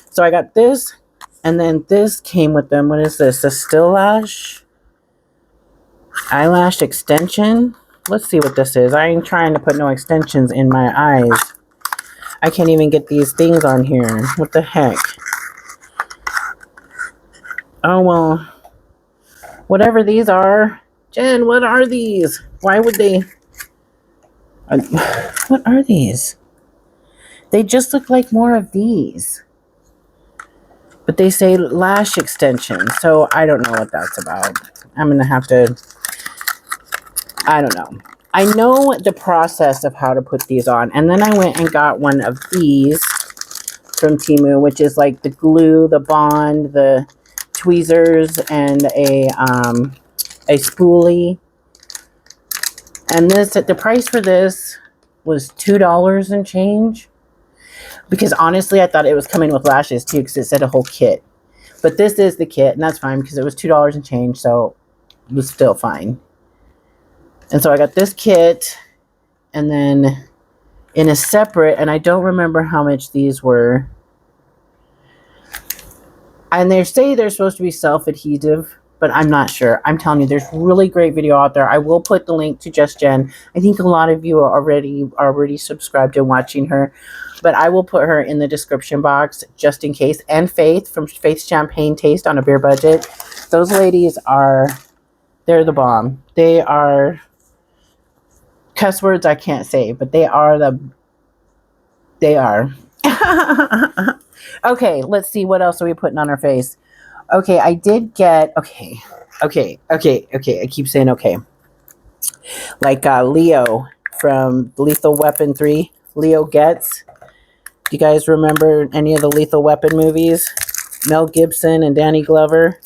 So I got this, and then this came with them. What is this? A Still Lash eyelash extension. Let's see what this is. I ain't trying to put no extensions in my eyes. I can't even get these things on here. What the heck? Oh, well, whatever these are. Jen, what are these? Why would they... what are these? They just look like more of these. But they say lash extension, so I don't know what that's about. I'm going to have to... I don't know. I know the process of how to put these on. And then I went and got one of these from TEMU, which is like the glue, the bond, the tweezers, and a spoolie. And the price for this was $2 and change. Because honestly, I thought it was coming with lashes too, because it said a whole kit. But this is the kit, and that's fine because it was $2 and change, so it was still fine. And so I got this kit, and then in a separate, and I don't remember how much these were. And they say they're supposed to be self-adhesive, but I'm not sure. I'm telling you, there's really great video out there. I will put the link to Just Jen. I think a lot of you are already subscribed and watching her, but I will put her in the description box just in case. And Faith from Faith's Champagne Taste on a Beer Budget. Those ladies they're the bomb. They are... cuss words I can't say, but they are. Okay, let's see. What else are we putting on our face? Okay, I did get... Okay. I keep saying okay. Like Leo from Lethal Weapon 3. Leo Getz. Do you guys remember any of the Lethal Weapon movies? Mel Gibson and Danny Glover.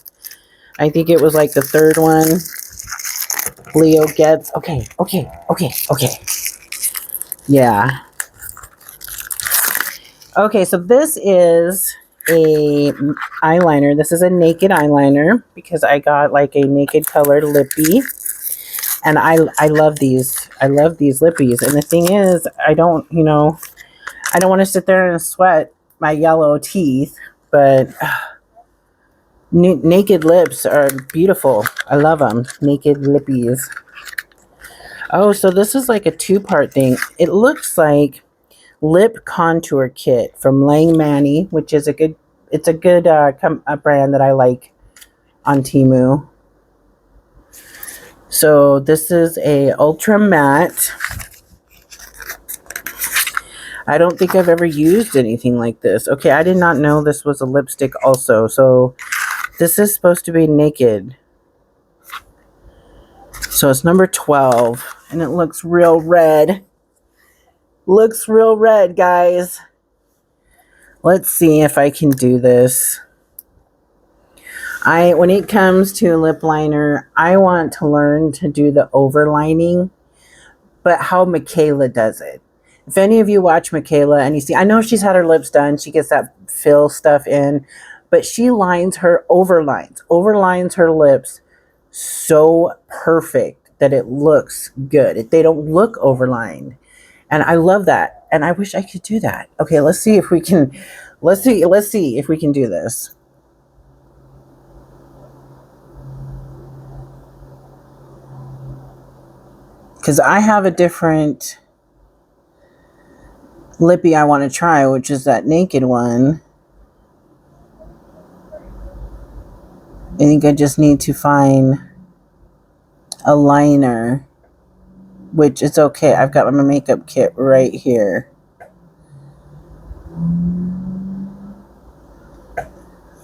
I think it was like the third one. Leo Getz. Okay. Yeah. Okay, so this is a eyeliner. This is a naked eyeliner because I got like a naked colored lippy. And I love these. I love these lippies. And the thing is, I don't want to sit there and sweat my yellow teeth, but naked lips are beautiful. I love them. Naked lippies. Oh, so this is like a two-part thing. It looks like lip contour kit from Lang Manny, which is a good a brand that I like on TEMU. So this is a ultra matte. I don't think I've ever used anything like this. Okay, I did not know this was a lipstick also. So this is supposed to be naked. So it's number 12 and it looks real red. Looks real red, guys. Let's see if I can do this. When it comes to lip liner, I want to learn to do the overlining, but how Michaela does it. If any of you watch Michaela and you see, I know she's had her lips done, she gets that fill stuff in, but she overlines her lips so perfect that it looks good. They don't look overlined. And I love that. And I wish I could do that. Okay, let's see if we can do this. Because I have a different lippy I want to try, which is that naked one. I think I just need to find a liner, which is okay. I've got my makeup kit right here.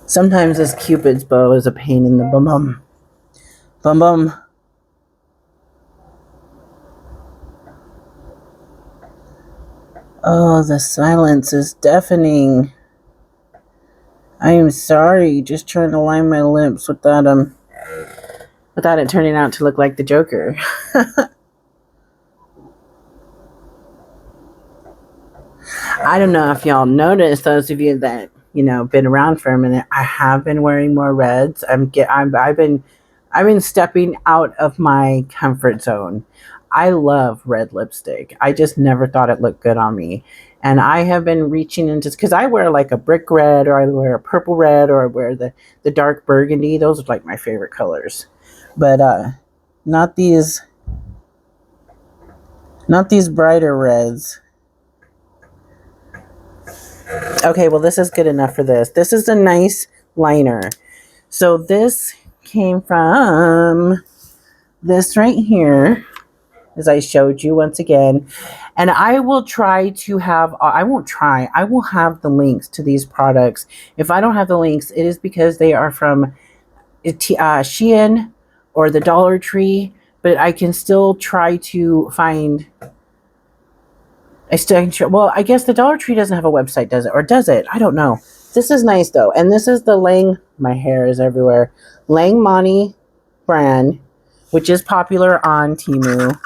Sometimes this Cupid's bow is a pain in the bum. Oh, the silence is deafening. I am sorry, just trying to line my lips without it turning out to look like the Joker. I don't know if y'all noticed, those of you that, been around for a minute, I have been wearing more reds. I've been stepping out of my comfort zone. I love red lipstick. I just never thought it looked good on me. And I have been reaching into, because I wear like a brick red, or I wear a purple red, or I wear the dark burgundy. Those are like my favorite colors. But not these brighter reds. Okay, well, this is good enough for this. This is a nice liner. So this came from this right here, as I showed you once again. And I will try to have, I will have the links to these products. If I don't have the links, it is because they are from Shein or the Dollar Tree, but I can still try to find, well, I guess the Dollar Tree doesn't have a website, does it? Or does it? I don't know. This is nice though. And this is the my hair is everywhere. Lang Manny brand, which is popular on TEMU.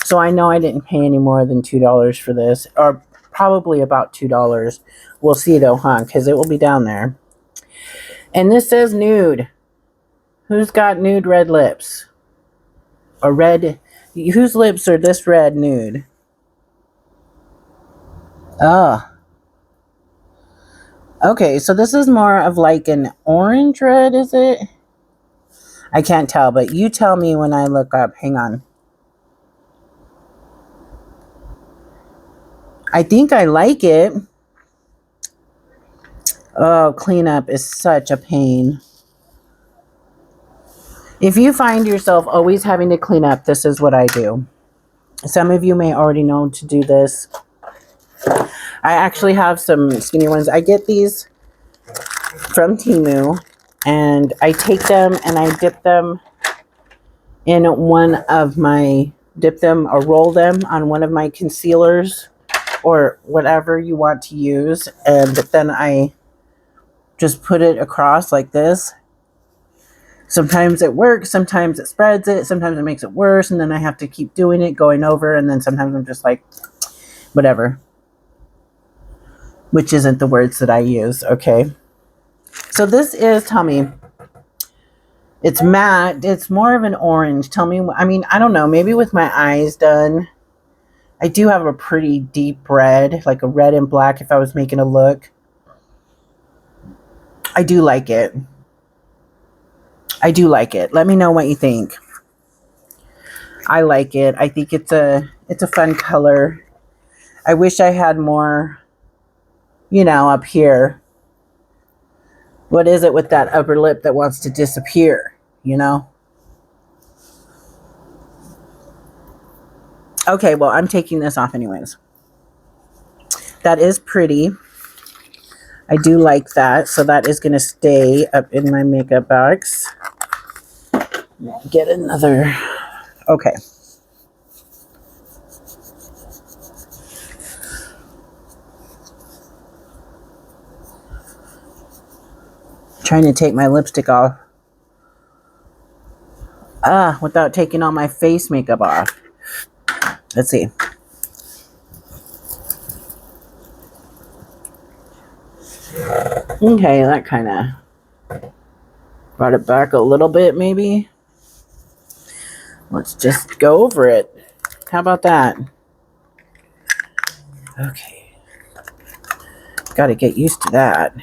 So I know I didn't pay any more than $2 for this, or probably about $2. We'll see though, huh? Because it will be down there. And this says nude. Who's got nude red lips? Or red? Whose lips are this red nude? Oh. Okay, so this is more of like an orange red, is it? I can't tell, but you tell me when I look up. Hang on. I think I like it. Oh, cleanup is such a pain. If you find yourself always having to clean up, this is what I do. Some of you may already know to do this. I actually have some skinny ones. I get these from TEMU, and I take them and I dip them in or roll them on one of my concealers or whatever you want to use, and then I just put it across like this. Sometimes it works, sometimes it spreads it, sometimes it makes it worse, and then I have to keep doing it, going over, and then sometimes I'm just like, whatever. Which isn't the words that I use, okay? So this is, tell me, it's matte, it's more of an orange. Tell me, I mean, I don't know, maybe with my eyes done, I do have a pretty deep red, like a red and black if I was making a look. I do like it. Let me know what you think. I like it. I think it's a fun color. I wish I had more, you know, up here. What is it with that upper lip that wants to disappear, you know? Okay, well, I'm taking this off anyways. That is pretty. I do like that. So that is going to stay up in my makeup box. Get another. Okay. Trying to take my lipstick off. Without taking all my face makeup off. Let's see. Okay, that kind of brought it back a little bit, maybe. Let's just go over it. How about that? Okay. Got to get used to that.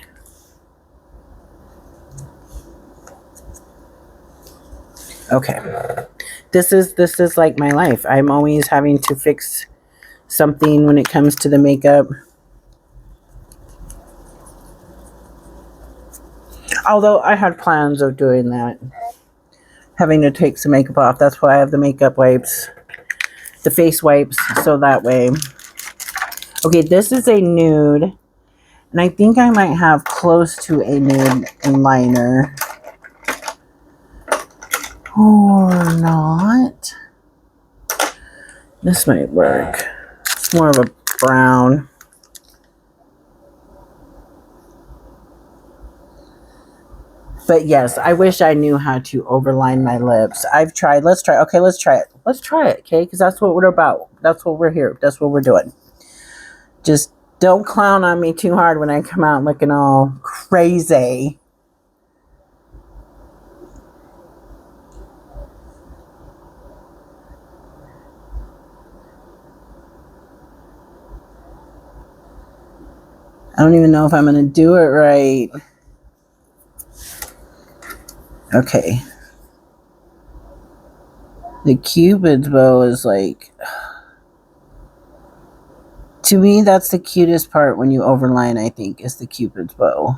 Okay. This is like my life. I'm always having to fix something when it comes to the makeup. Although I had plans of doing that. Having to take some makeup off. That's why I have the makeup wipes. The face wipes. So that way. Okay, this is a nude. And I think I might have close to a nude liner. Or not. This might work. It's more of a brown. But yes, I wish I knew how to overline my lips. I've tried. Let's try. Okay, let's try it. Let's try it, okay? Because that's what we're about. That's what we're here. That's what we're doing. Just don't clown on me too hard when I come out looking all crazy. I don't even know if I'm going to do it right. Okay. The Cupid's bow is like... To me, that's the cutest part when you overline, I think, is the Cupid's bow.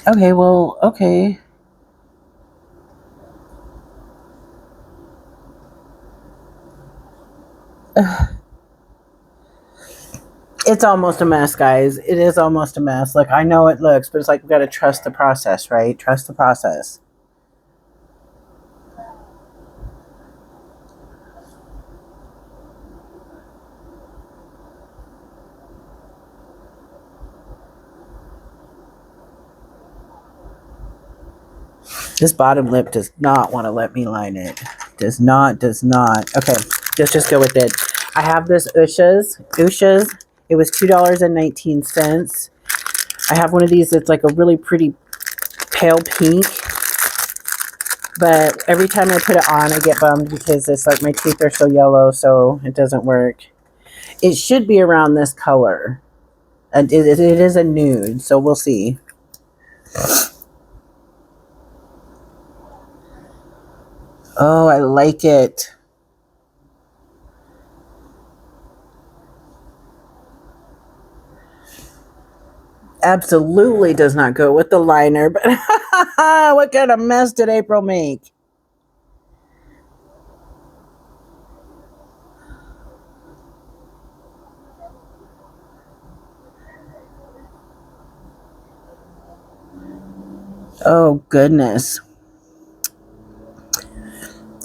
Okay, well, okay. It's almost a mess, guys. It is almost a mess. Like, I know it looks, but it's like we got to trust the process, right? Trust the process. This bottom lip does not want to let me line it. Does not. Okay, let's just go with it. I have this Usha's. It was $2.19. I have one of these that's like a really pretty pale pink. But every time I put it on, I get bummed because it's like my teeth are so yellow, so it doesn't work. It should be around this color. And it is a nude, so we'll see. Oh, I like it. Absolutely does not go with the liner, but what kind of mess did April make? Oh, goodness.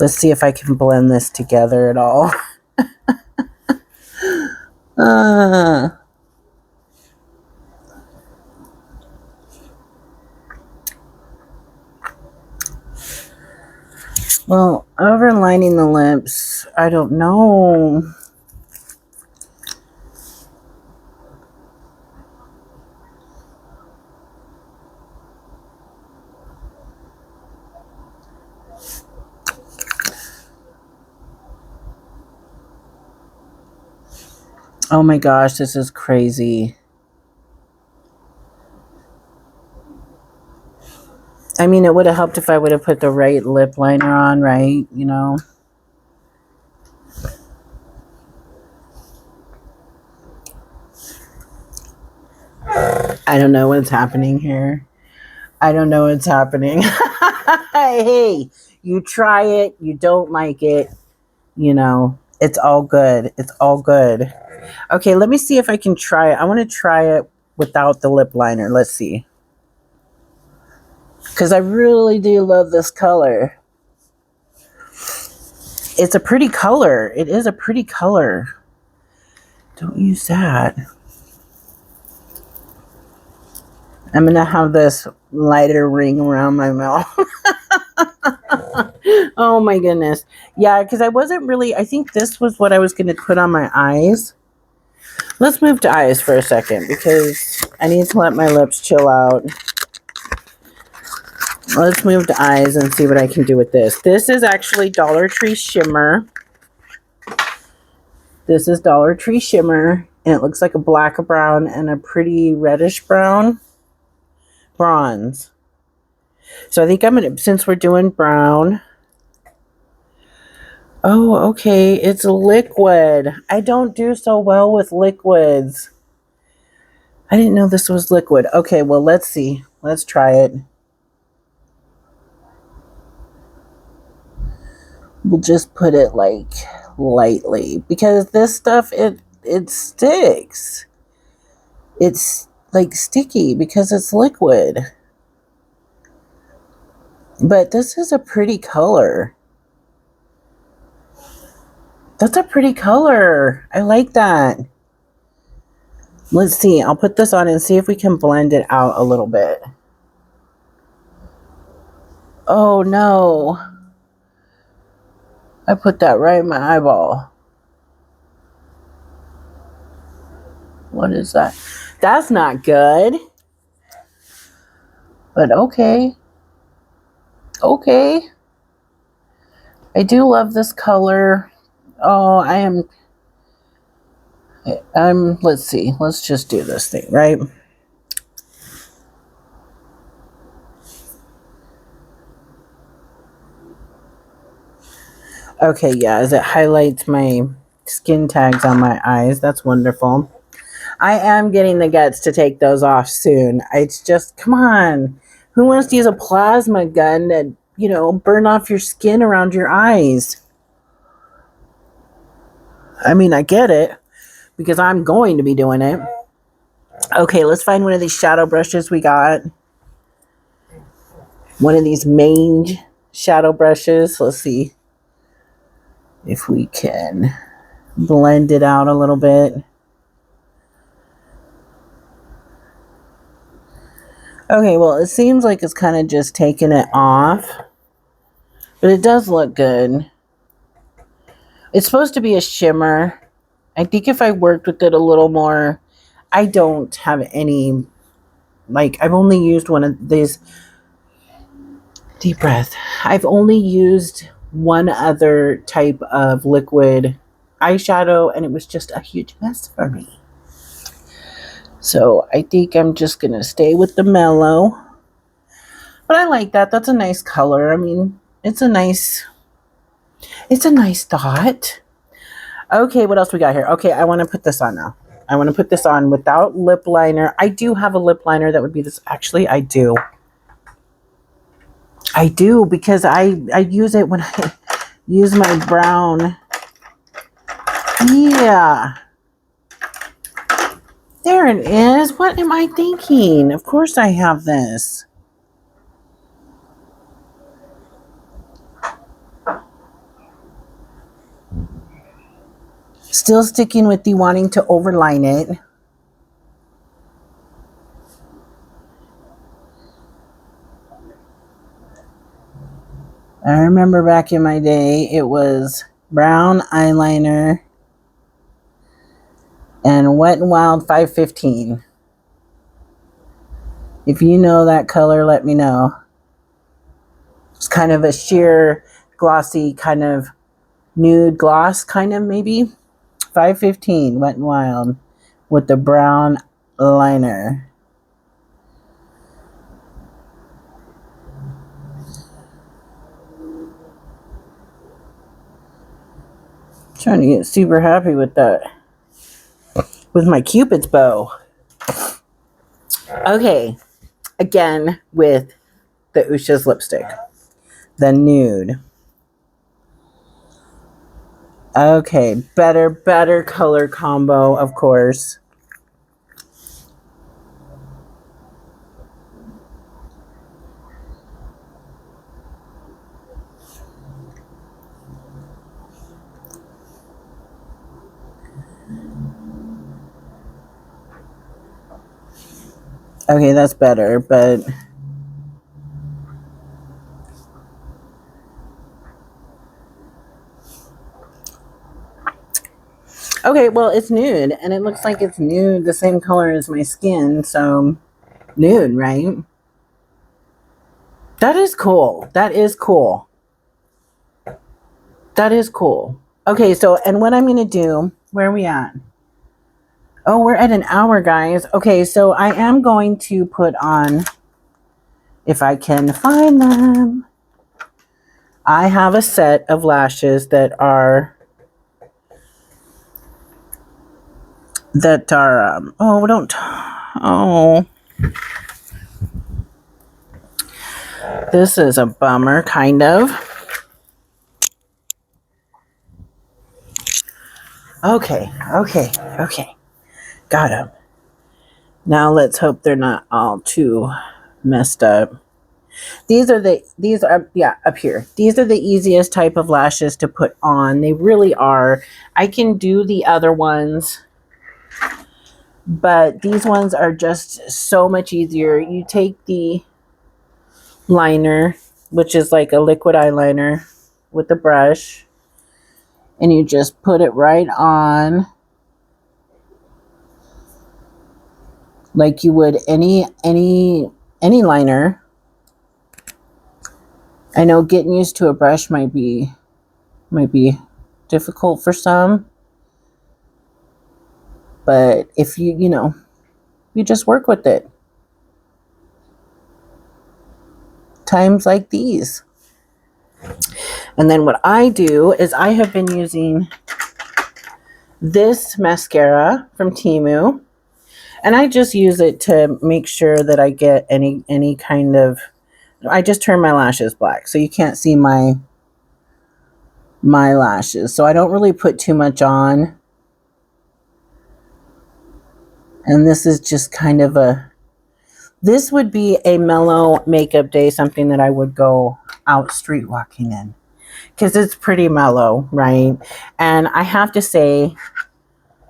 Let's see if I can blend this together at all. Well, overlining the lips, I don't know. Oh my gosh, this is crazy. I mean, it would have helped if I would have put the right lip liner on, right? You know? I don't know what's happening here. I don't know what's happening. Hey, you try it, you don't like it, you know, it's all good. It's all good. Okay, let me see if I can try it. I want to try it without the lip liner. Let's see. Because I really do love this color. It's a pretty color. It is a pretty color. Don't use that. I'm going to have this lighter ring around my mouth. Oh my goodness. Yeah, because I wasn't really, I think this was what I was going to put on my eyes. Let's move to eyes for a second because I need to let my lips chill out. Let's move to eyes and see what I can do with this. This is actually Dollar Tree Shimmer. This is Dollar Tree Shimmer, and it looks like a black brown and a pretty reddish brown. Bronze. So I think I'm going to, since we're doing brown. Oh, okay. It's liquid. I don't do so well with liquids. I didn't know this was liquid. Okay, well, let's see. Let's try it. We'll just put it like lightly because this stuff, it sticks. It's like sticky because it's liquid. But this is a pretty color. That's a pretty color. I like that. Let's see. I'll put this on and see if we can blend it out a little bit. Oh no. I put that right in my eyeball. What is that? That's not good. But okay. Okay. I do love this color. Oh, let's see. Let's just do this thing, right? Okay, yeah, as it highlights my skin tags on my eyes. That's wonderful. I am getting the guts to take those off soon. It's just, come on. Who wants to use a plasma gun to, you know, burn off your skin around your eyes? I mean, I get it because I'm going to be doing it. Okay, let's find one of these shadow brushes we got. One of these mange shadow brushes. Let's see if we can blend it out a little bit. Okay, well, it seems like it's kind of just taking it off. But it does look good. It's supposed to be a shimmer. I think if I worked with it a little more, I don't have any, like, I've only used one of these. Deep breath. I've only used one other type of liquid eyeshadow, and it was just a huge mess for me. So I think I'm just going to stay with the mellow. But I like that. That's a nice color. I mean, it's a nice thought. Okay, what else we got here? Okay, I want to put this on now. I want to put this on without lip liner. I do have a lip liner that would be this. Actually, I do. I do because I use it when I use my brown. Yeah. There it is. What am I thinking? Of course I have this. Still sticking with the wanting to overline it. I remember back in my day, it was brown eyeliner and Wet n Wild 515. If you know that color, let me know. It's kind of a sheer, glossy, kind of nude gloss, kind of maybe. 515 Wet n Wild with the brown liner. Trying to get super happy with that. With my Cupid's bow. Okay, again with the Usha's lipstick, the nude. Okay, better color combo, of course. Okay, that's better, but okay, well, it's nude, and it looks like it's nude, the same color as my skin, so nude, right? That is cool. That is cool. That is cool. Okay, so, and what I'm going to do, where are we at? Oh, we're at an hour, guys. Okay, so I am going to put on, if I can find them, I have a set of lashes that are, oh, don't, oh, this is a bummer, kind of. Okay. Got them. Now let's hope they're not all too messed up. These are, yeah, up here. These are the easiest type of lashes to put on. They really are. I can do the other ones, but these ones are just so much easier. You take the liner, which is like a liquid eyeliner, with the brush, and you just put it right on like you would any liner. I know getting used to a brush might be difficult for some, but if you just work with it. Times like these. And then what I do is I have been using this mascara from TEMU, and I just use it to make sure that I get any kind of, I just turn my lashes black so you can't see my lashes. So I don't really put too much on. And this is just kind of this would be a mellow makeup day, something that I would go out street walking in, because it's pretty mellow, right? And I have to say,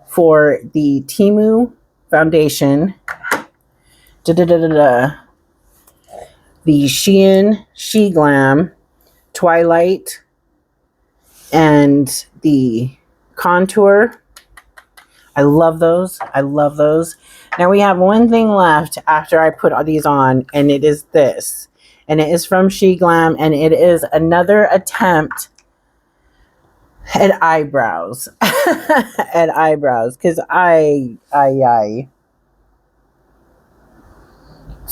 for the TEMU foundation, the Sheglam Twilight, and the contour, I love those. Now we have one thing left after I put all these on, and it is this. And it is from Sheglam, and it is another attempt at eyebrows. At eyebrows, because I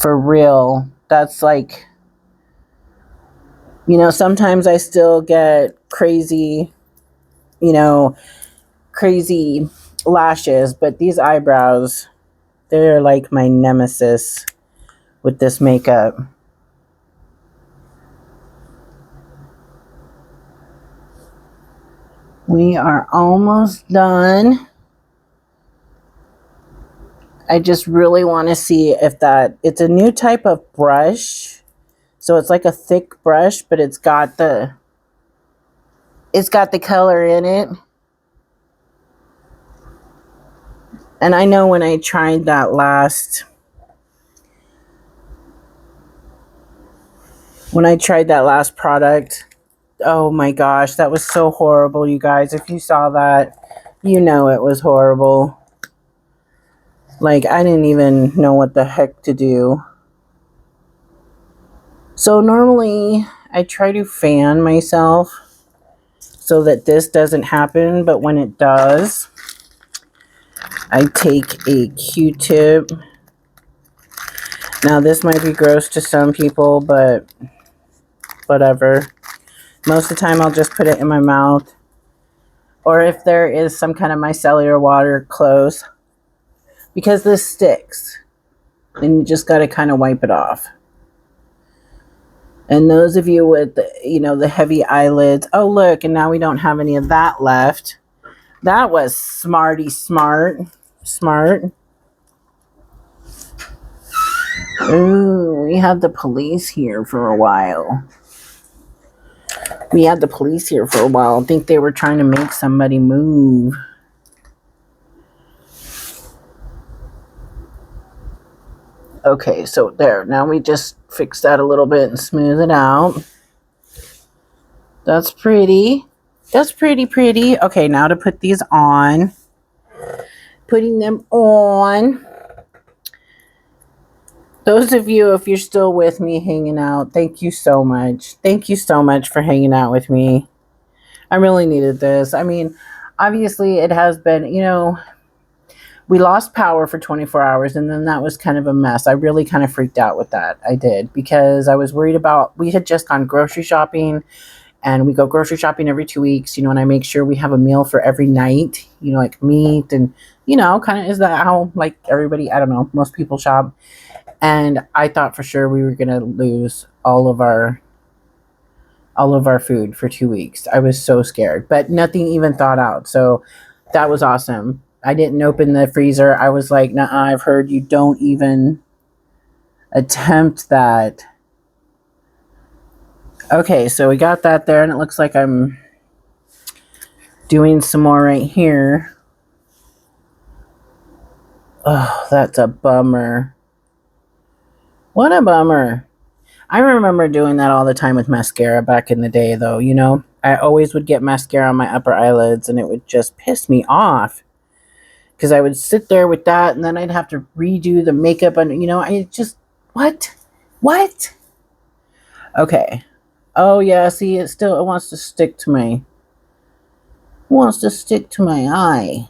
for real, that's like, sometimes I still get crazy lashes, but these eyebrows, they're like my nemesis with this makeup. We are almost done. I just really want to see if it's a new type of brush. So it's like a thick brush, but it's got the color in it. And I know when I tried that last product, oh my gosh, that was so horrible, you guys. If you saw that, it was horrible. Like, I didn't even know what the heck to do. So normally I try to fan myself so that this doesn't happen, but when it does, I take a Q-tip. Now this might be gross to some people, but whatever. Most of the time I'll just put it in my mouth, or if there is some kind of micellar water close, because this sticks. And you just got to kind of wipe it off. And those of you with, the heavy eyelids, oh, look, and now we don't have any of that left. That was smart. Ooh, we had the police here for a while. I think they were trying to make somebody move. Okay, so there. Now we just fix that a little bit and smooth it out. That's pretty. Okay, now to put these on. Putting them on. Those of you, if you're still with me hanging out, thank you so much. Thank you so much for hanging out with me. I really needed this. I mean, obviously it has been, we lost power for 24 hours and then that was kind of a mess. I really kind of freaked out with that. I did, because I was worried about, we had just gone grocery shopping, and we go grocery shopping every 2 weeks, and I make sure we have a meal for every night, like meat and, kind of, is that how like everybody, I don't know, most people shop. And I thought for sure we were going to lose all of our food for 2 weeks. I was so scared, but nothing even thought out. So that was awesome. I didn't open the freezer. I was like, nah, I've heard you don't even attempt that. Okay, so we got that there, and it looks like I'm doing some more right here. Oh, that's a bummer. What a bummer. I remember doing that all the time with mascara back in the day, though, I always would get mascara on my upper eyelids, and it would just piss me off. Because I would sit there with that, and then I'd have to redo the makeup, and, I just, what? Okay. Oh, yeah, see, it wants to stick to my eye.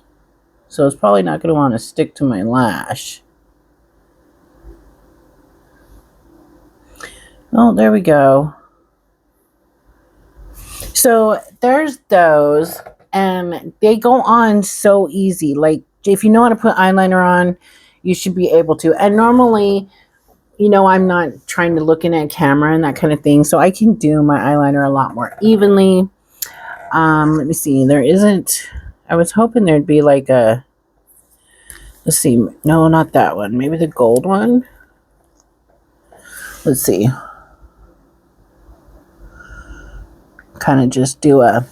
So it's probably not going to want to stick to my lash. Oh, there we go. So there's those, and they go on so easy. Like, if you know how to put eyeliner on, you should be able to. And normally, I'm not trying to look in at camera and that kind of thing, so I can do my eyeliner a lot more evenly. Let me see. There isn't. I was hoping there'd be like a. Let's see. No, not that one. Maybe the gold one. Let's see. Kind of just do a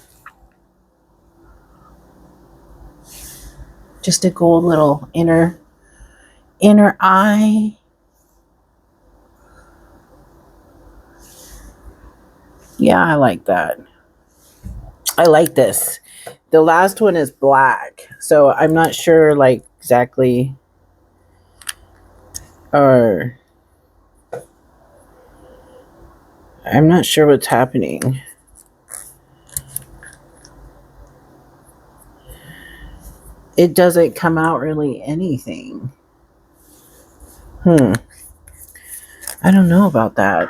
gold little inner eye. Yeah, I like that. I like this. The last one is black, so I'm not sure like exactly, or I'm not sure what's happening. It doesn't come out really anything. I don't know about that.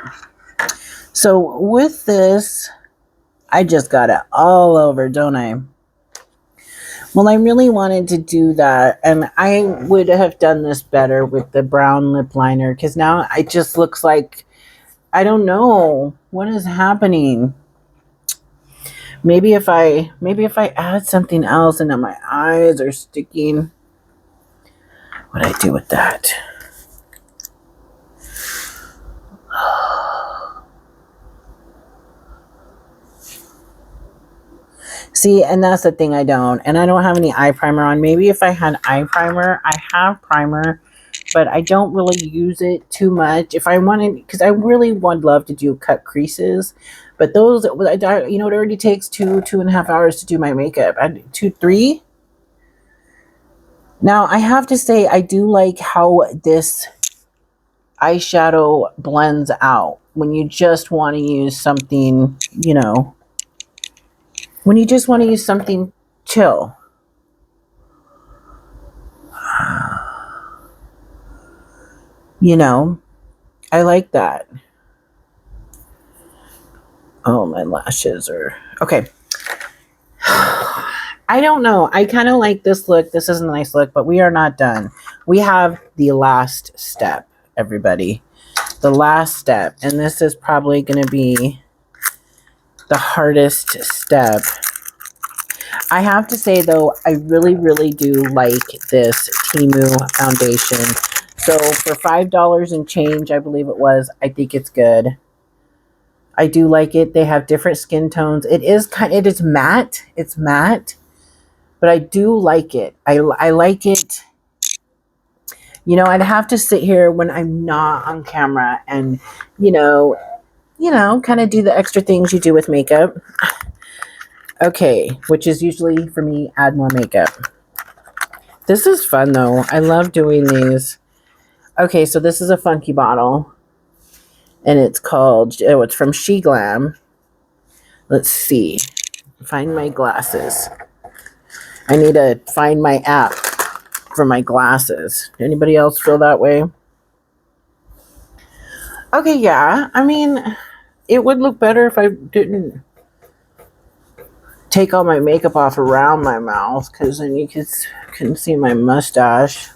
So with this, I just got it all over, don't I? Well, I really wanted to do that, and I would have done this better with the brown lip liner, because now it just looks like, I don't know what is happening. Maybe if I add something else and then my eyes are sticking. What do I do with that? See, and that's the thing, I don't have any eye primer on. Maybe if I had eye primer, I have primer, but I don't really use it too much. If I wanted, because I really would love to do cut creases, but those, it already takes 2.5 hours to do my makeup. 3. Now, I have to say, I do like how this eyeshadow blends out when you just want to use something, when you just want to use something chill. I like that. Oh, my lashes are okay. I don't know. I kind of like this look. This is a nice look, but we are not done. We have the last step. everybody. The last step, and this is probably going to be the hardest step. I have to say, though, I really, really do like this TEMU foundation. So for $5 and change, I believe it was, I think it's good. I do like it. They have different skin tones. It is matte. It's matte, but I do like it. I like it. You know, I'd have to sit here when I'm not on camera and, you know, kind of do the extra things you do with makeup. Okay, which is usually for me, add more makeup. This is fun though. I love doing these. Okay, so this is a funky bottle. And it's called, oh, it's from Sheglam. Let's see. Find my glasses. I need to find my app for my glasses. Anybody else feel that way? Okay, yeah. I mean, it would look better if I didn't take all my makeup off around my mouth, because then you can see my mustache.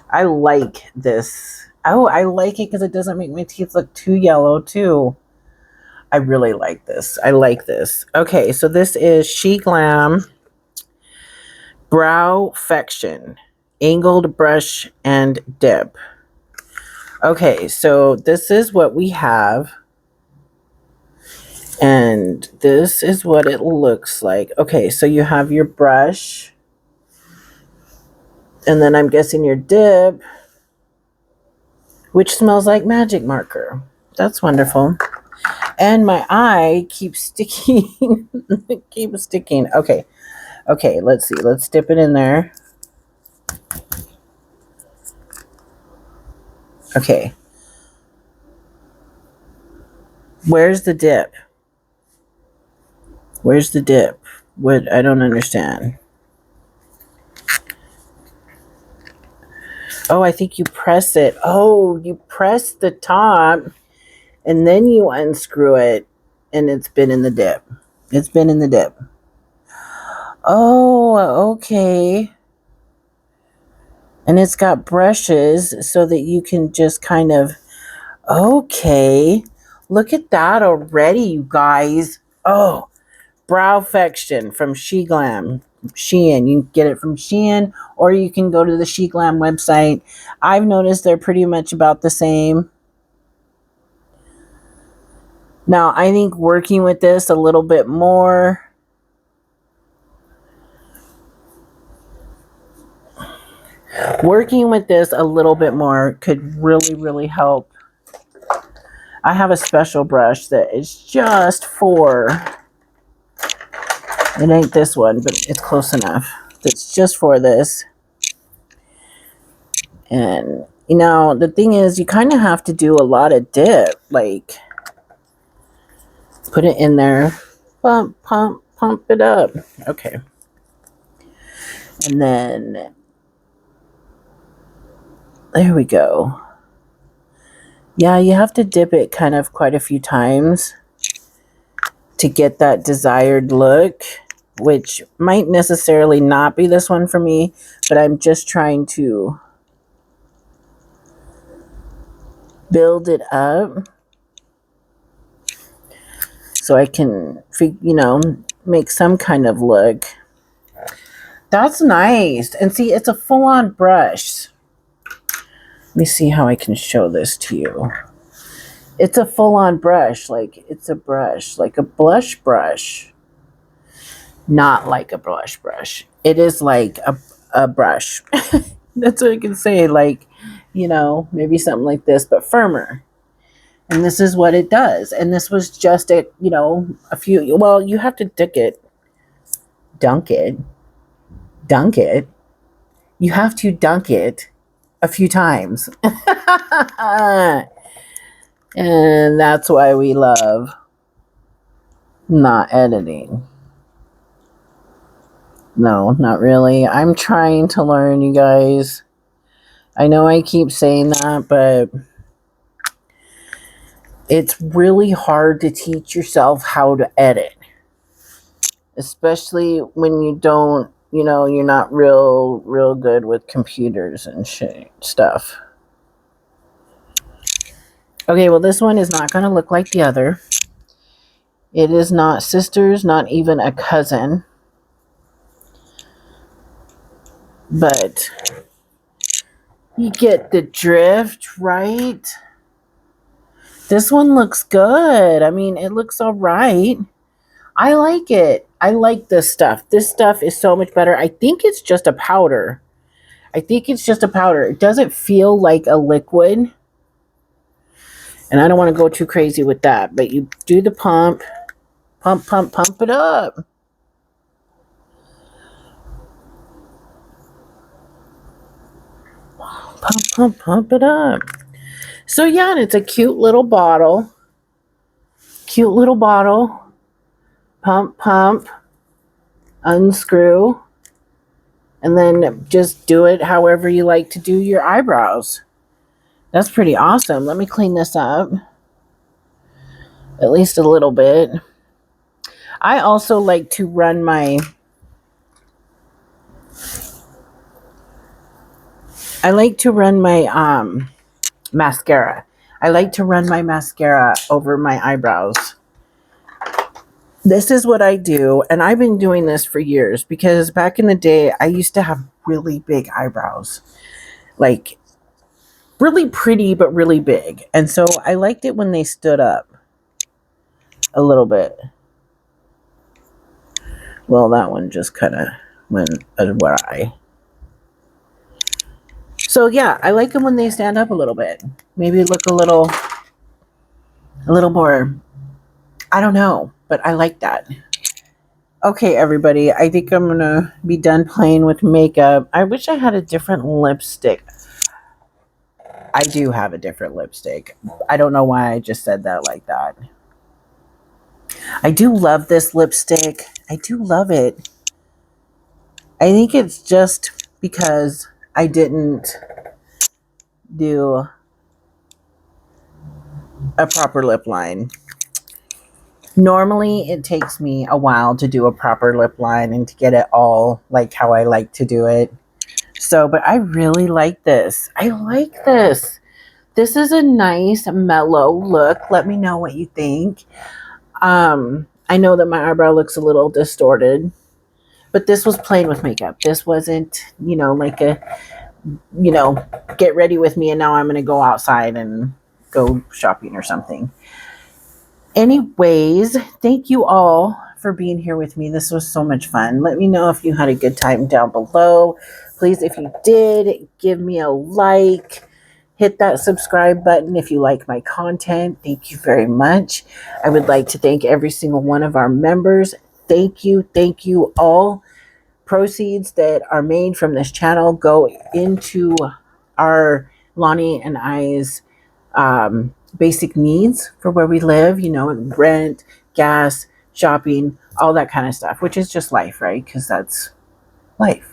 I like this. Oh, I like it because it doesn't make my teeth look too yellow too. I really like this. I like this. Okay, so this is Sheglam Browfection Angled Brush and Dip. Okay, so this is what we have. And this is what it looks like. Okay, so you have your brush. And then I'm guessing your dip, which smells like magic marker. That's wonderful. And my eye keeps sticking. Keeps sticking. Okay. Okay, let's see. Let's dip it in there. Okay. Where's the dip? Where's the dip? What? I don't understand. Oh, I think you press it. Oh, you press the top and then you unscrew it and it's been in the dip. It's been in the dip. Oh, okay. And it's got brushes so that you can just kind of, okay. Look at that already, you guys. Oh, Browfection from Sheglam. Shein. You can get it from Shein, or you can go to the Sheglam website. I've noticed they're pretty much about the same. Now, I think working with this a little bit more, could really, really help. I have a special brush that is just for, it ain't this one, but it's close enough. That's just for this. And, you know, the thing is, you kind of have to do a lot of dip. Like, put it in there. Pump, pump, pump it up. Okay. And then, there we go. Yeah, you have to dip it kind of quite a few times to get that desired look, which might necessarily not be this one for me, but I'm just trying to build it up so I can, you know, make some kind of look. That's nice. And see, it's a full-on brush. Let me see how I can show this to you. It's a full-on brush. Like, it's a brush. Like a blush brush. Not like a blush brush. It is like a brush. That's what I can say. Like, you know, maybe something like this, but firmer. And this is what it does. And this was just a, you know, a few, well, you have to dunk it. You have to dunk it a few times. And that's why we love not editing. No, not really. I'm trying to learn, you guys. I know I keep saying that, but it's really hard to teach yourself how to edit. Especially when you don't, you know, you're not real good with computers and stuff. Okay, well, this one is not going to look like the other. It is not sisters, not even a cousin. But you get the drift, right? This one looks good. I mean, it looks all right. I like it. I like this stuff. This stuff is so much better. I think it's just a powder. I think it's just a powder. It doesn't feel like a liquid. And I don't want to go too crazy with that. But you do the pump. Pump, pump, pump it up. Pump, pump, pump it up. So yeah, and it's a cute little bottle. Cute little bottle. Pump, pump. Unscrew. And then just do it however you like to do your eyebrows. That's pretty awesome. Let me clean this up. At least a little bit. I also like to run my mascara. I like to run my mascara over my eyebrows. This is what I do, and I've been doing this for years because back in the day, I used to have really big eyebrows. Like, really pretty, but really big. And so I liked it when they stood up a little bit. Well, that one just kind of went awry. So yeah, I like them when they stand up a little bit. Maybe look a little more, I don't know, but I like that. Okay, everybody, I think I'm going to be done playing with makeup. I wish I had a different lipstick. I do have a different lipstick. I don't know why I just said that like that. I do love this lipstick. I do love it. I think it's just because I didn't do a proper lip line. Normally, it takes me a while to do a proper lip line and to get it all like how I like to do it. So, but I really like this. I like this. This is a nice mellow look. Let me know what you think. I know that my eyebrow looks a little distorted, but this was playing with makeup. This wasn't, like a, get ready with me and now I'm going to go outside and go shopping or something. Anyways, thank you all for being here with me. This was so much fun. Let me know if you had a good time down below. Please, if you did, give me a like. Hit that subscribe button if you like my content. Thank you very much. I would like to thank every single one of our members. Thank you. Thank you all. Proceeds that are made from this channel go into our Lonnie and I's basic needs for where we live, rent, gas, shopping, all that kind of stuff, which is just life, right? Because that's life.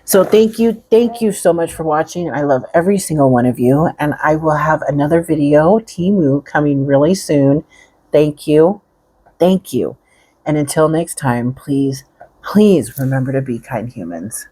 So thank you so much for watching. I love every single one of you, and I will have another video, TEMU, coming really soon. Thank you. And until next time, please remember to be kind humans.